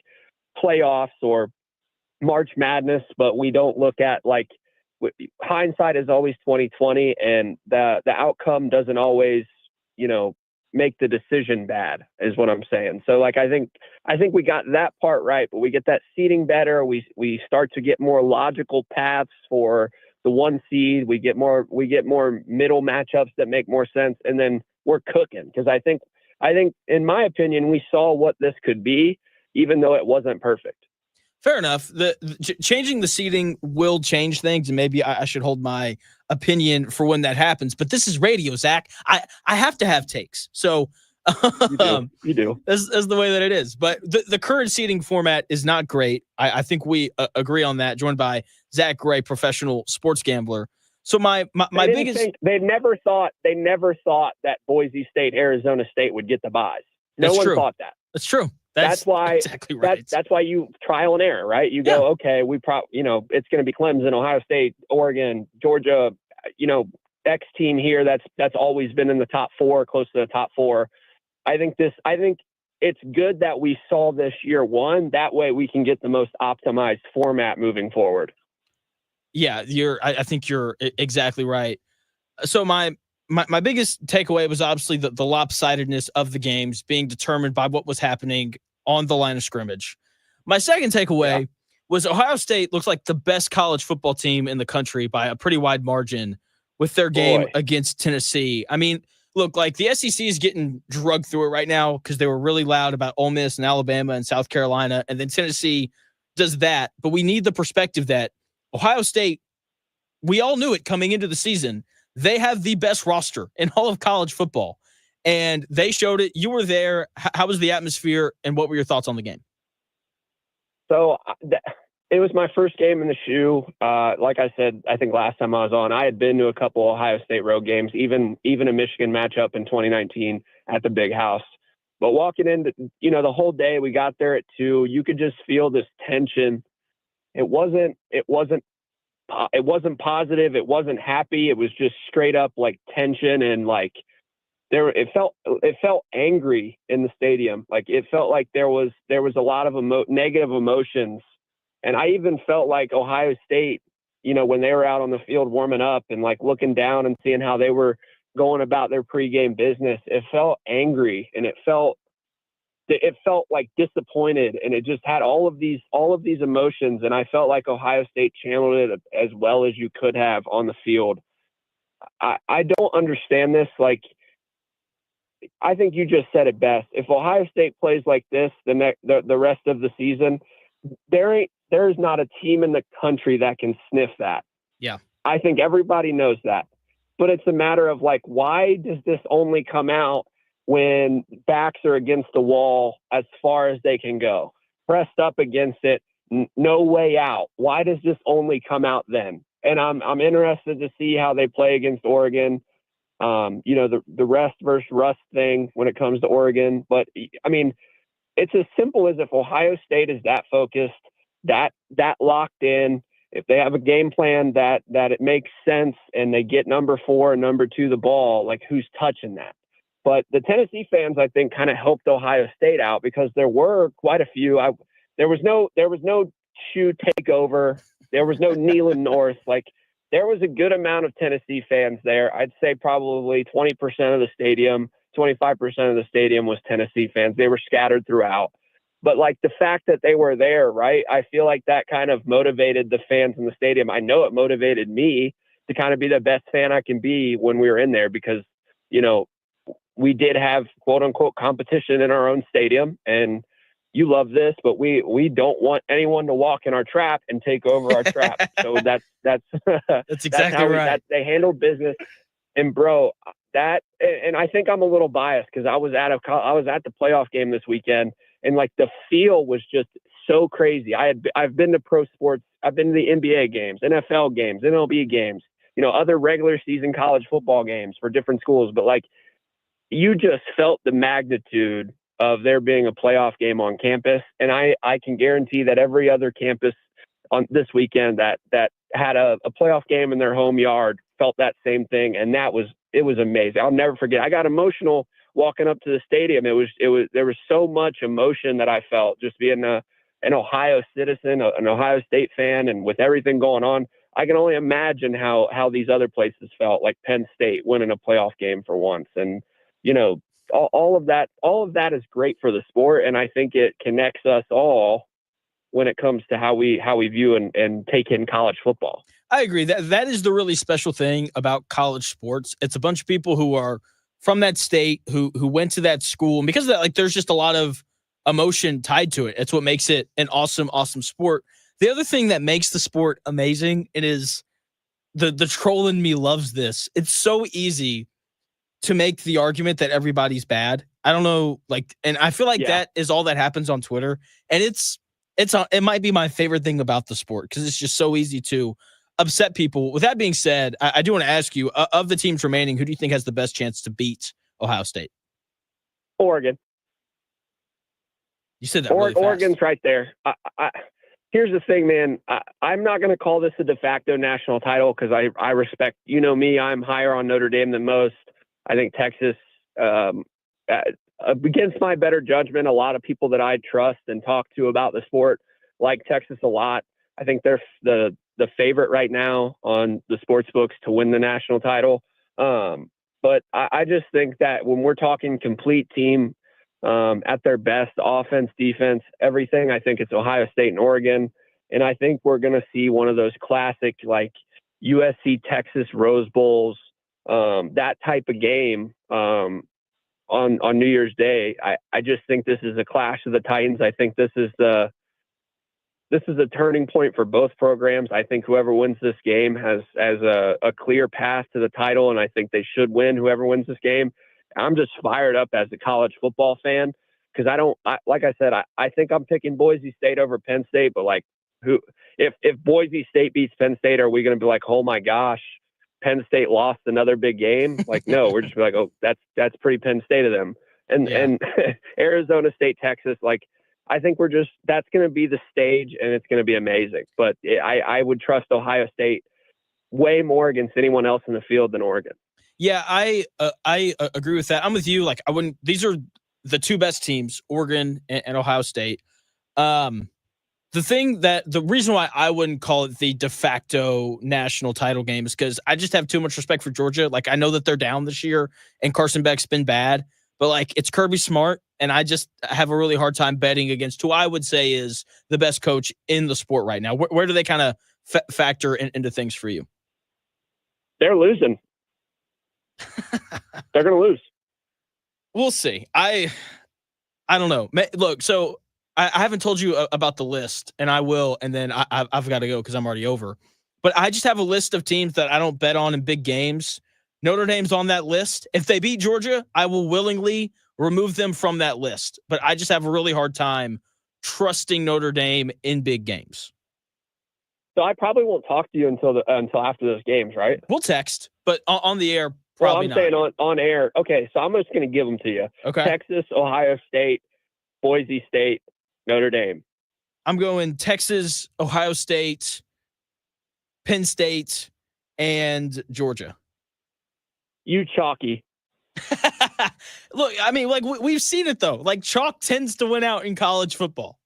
S7: playoffs or March Madness, but we don't look at hindsight is always 20/20, and the outcome doesn't always, make the decision bad, is what I'm saying. So like, I think we got that part right, but we get that seeding better. We start to get more logical paths for the 1 seed. We get more middle matchups that make more sense, and then we're cooking. Because I think in my opinion, we saw what this could be, even though it wasn't perfect.
S2: Fair enough. Changing the seating will change things, and maybe I should hold my opinion for when that happens. But this is radio, Zach. I have to have takes. So
S7: you do.
S2: That's the way that it is. But the current seating format is not great. I think we agree on that. Joined by Zack Gray, professional sports gambler. So my biggest
S7: they never thought that Boise State, Arizona State would get the buys. No one thought that.
S2: That's true.
S7: That's why
S2: exactly right.
S7: That's why you trial and error, right? You go, okay, it's going to be Clemson, Ohio State, Oregon, Georgia, X team here. That's always been in the top 4, close to the top 4. I think it's good that we saw this year 1. That way we can get the most optimized format moving forward.
S2: Yeah, I think you're exactly right. So my biggest takeaway was obviously the lopsidedness of the games being determined by what was happening on the line of scrimmage. My second takeaway was Ohio State looks like the best college football team in the country by a pretty wide margin with their game against Tennessee. I mean, look, like the SEC is getting drugged through it right now because they were really loud about Ole Miss and Alabama and South Carolina, and then Tennessee does that. But we need the perspective that Ohio State, we all knew it coming into the season, they have the best roster in all of college football, and they showed it. You were there. How was the atmosphere, and what were your thoughts on the game?
S7: So it was my first game in the shoe. Like I said, I think last time I was on, I had been to a couple Ohio State road games, even a Michigan matchup in 2019 at the Big House. But walking into, the whole day, we got there at 2. You could just feel this tension. It wasn't positive. It wasn't happy. It was just straight up like tension, and like it felt angry in the stadium. Like it felt like there was a lot of negative emotions. And I even felt like Ohio State, when they were out on the field warming up and like looking down and seeing how they were going about their pregame business, it felt angry, and it felt like disappointed, and it just had all of these emotions. And I felt like Ohio State channeled it as well as you could have on the field. I don't understand this. Like, I think you just said it best. If Ohio State plays like this the rest of the season, there's not a team in the country that can sniff that.
S2: Yeah.
S7: I think everybody knows that. But it's a matter of like, why does this only come out when backs are against the wall as far as they can go, pressed up against it, no way out? Why does this only come out then? And I'm interested to see how they play against Oregon. The rest versus rust thing when it comes to Oregon. But I mean, it's as simple as if Ohio State is that focused, that locked in, if they have a game plan that it makes sense and they get number 4 and number 2 the ball, like who's touching that? But the Tennessee fans, I think, kind of helped Ohio State out because there were quite a few. There was no shoe takeover. There was no Neyland North. Like, there was a good amount of Tennessee fans there. I'd say probably 20% of the stadium, 25% of the stadium was Tennessee fans. They were scattered throughout. But like the fact that they were there, right? I feel like that kind of motivated the fans in the stadium. I know it motivated me to kind of be the best fan I can be when we were in there because, we did have quote unquote competition in our own stadium, and you love this, but we don't want anyone to walk in our trap and take over our trap. So that's
S2: exactly how right.
S7: They handled business. And bro, and I think I'm a little biased because I was at the playoff game this weekend, and like the feel was just so crazy. I've been to pro sports. I've been to the NBA games, NFL games, MLB games, other regular season college football games for different schools. But like, you just felt the magnitude of there being a playoff game on campus. And I can guarantee that every other campus on this weekend that had a playoff game in their home yard felt that same thing. And it was amazing. I'll never forget. I got emotional walking up to the stadium. There was so much emotion that I felt just being an Ohio citizen, an Ohio State fan. And with everything going on, I can only imagine how these other places felt, like Penn State winning a playoff game for once. And, all of that is great for the sport. And I think it connects us all when it comes to how we view and take in college football.
S2: I agree. That is the really special thing about college sports. It's a bunch of people who are from that state who went to that school. And because of that, like, there's just a lot of emotion tied to it. It's what makes it an awesome, awesome sport. The other thing that makes the sport amazing, it is the troll in me loves this. It's so easy to make the argument that everybody's bad. I don't know, and I feel like that is all that happens on Twitter. And it might be my favorite thing about the sport because it's just so easy to upset people. With that being said, I do want to ask you, of the teams remaining, who do you think has the best chance to beat Ohio State?
S7: Oregon.
S2: You said that really fast.
S7: Oregon's right there. Here's the thing, man. I'm not going to call this a de facto national title because I respect, me, I'm higher on Notre Dame than most. I think Texas, against my better judgment, a lot of people that I trust and talk to about the sport like Texas a lot. I think they're the favorite right now on the sports books to win the national title. But I just think that when we're talking complete team at their best, offense, defense, everything, I think it's Ohio State and Oregon. And I think we're going to see one of those classic, like USC, Texas, Rose Bowls, that type of game on New Year's Day. I just think this is a clash of the Titans. I think this is a turning point for both programs. I think whoever wins this game has a clear path to the title, and I think they should win whoever wins this game. I'm just fired up as a college football fan because like I said, I think I'm picking Boise State over Penn State, but if Boise State beats Penn State, are we going to be like, oh my gosh, Penn State lost another big game? Like, no, we're just like, oh, that's pretty Penn State of them. And Arizona State, Texas, I think that's going to be the stage and it's going to be amazing. But I would trust Ohio State way more against anyone else in the field than Oregon.
S2: Yeah, I agree with that. I'm with you. These are the two best teams, Oregon and Ohio State. The reason why I wouldn't call it the de facto national title game is because I just have too much respect for Georgia. I know that they're down this year and Carson Beck's been bad, but it's Kirby Smart, and I just have a really hard time betting against who I would say is the best coach in the sport right now. Where do they kind of factor into things for you?
S7: They're losing. They're going to lose.
S2: We'll see. I don't know. Look, so I haven't told you about the list, and I will, and then I've got to go because I'm already over. But I just have a list of teams that I don't bet on in big games. Notre Dame's on that list. If they beat Georgia, I will willingly remove them from that list. But I just have a really hard time trusting Notre Dame in big games.
S7: So I probably won't talk to you until after those games, right?
S2: We'll text, but on the air, probably not.
S7: Saying on air. Okay, so I'm just going to give them to you.
S2: Okay.
S7: Texas, Ohio State, Boise State, Notre Dame.
S2: I'm going Texas, Ohio State, Penn State, and Georgia.
S7: You chalky.
S2: Look, I mean, we've seen it though. Chalk tends to win out in college football.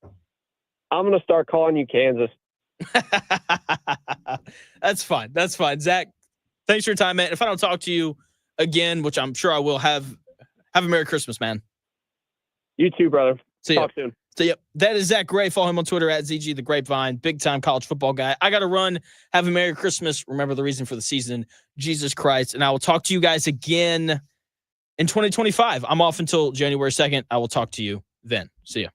S7: I'm going to start calling you Kansas.
S2: That's fine. Zach, thanks for your time, man. If I don't talk to you again, which I'm sure I will, have a Merry Christmas, man.
S7: You too, brother.
S2: See ya.
S7: Talk soon.
S2: So, yep, that is Zack Gray. Follow him on Twitter at ZG the Grapevine. Big time college football guy. I got to run. Have a Merry Christmas. Remember the reason for the season, Jesus Christ. And I will talk to you guys again in 2025. I'm off until January 2nd. I will talk to you then. See ya.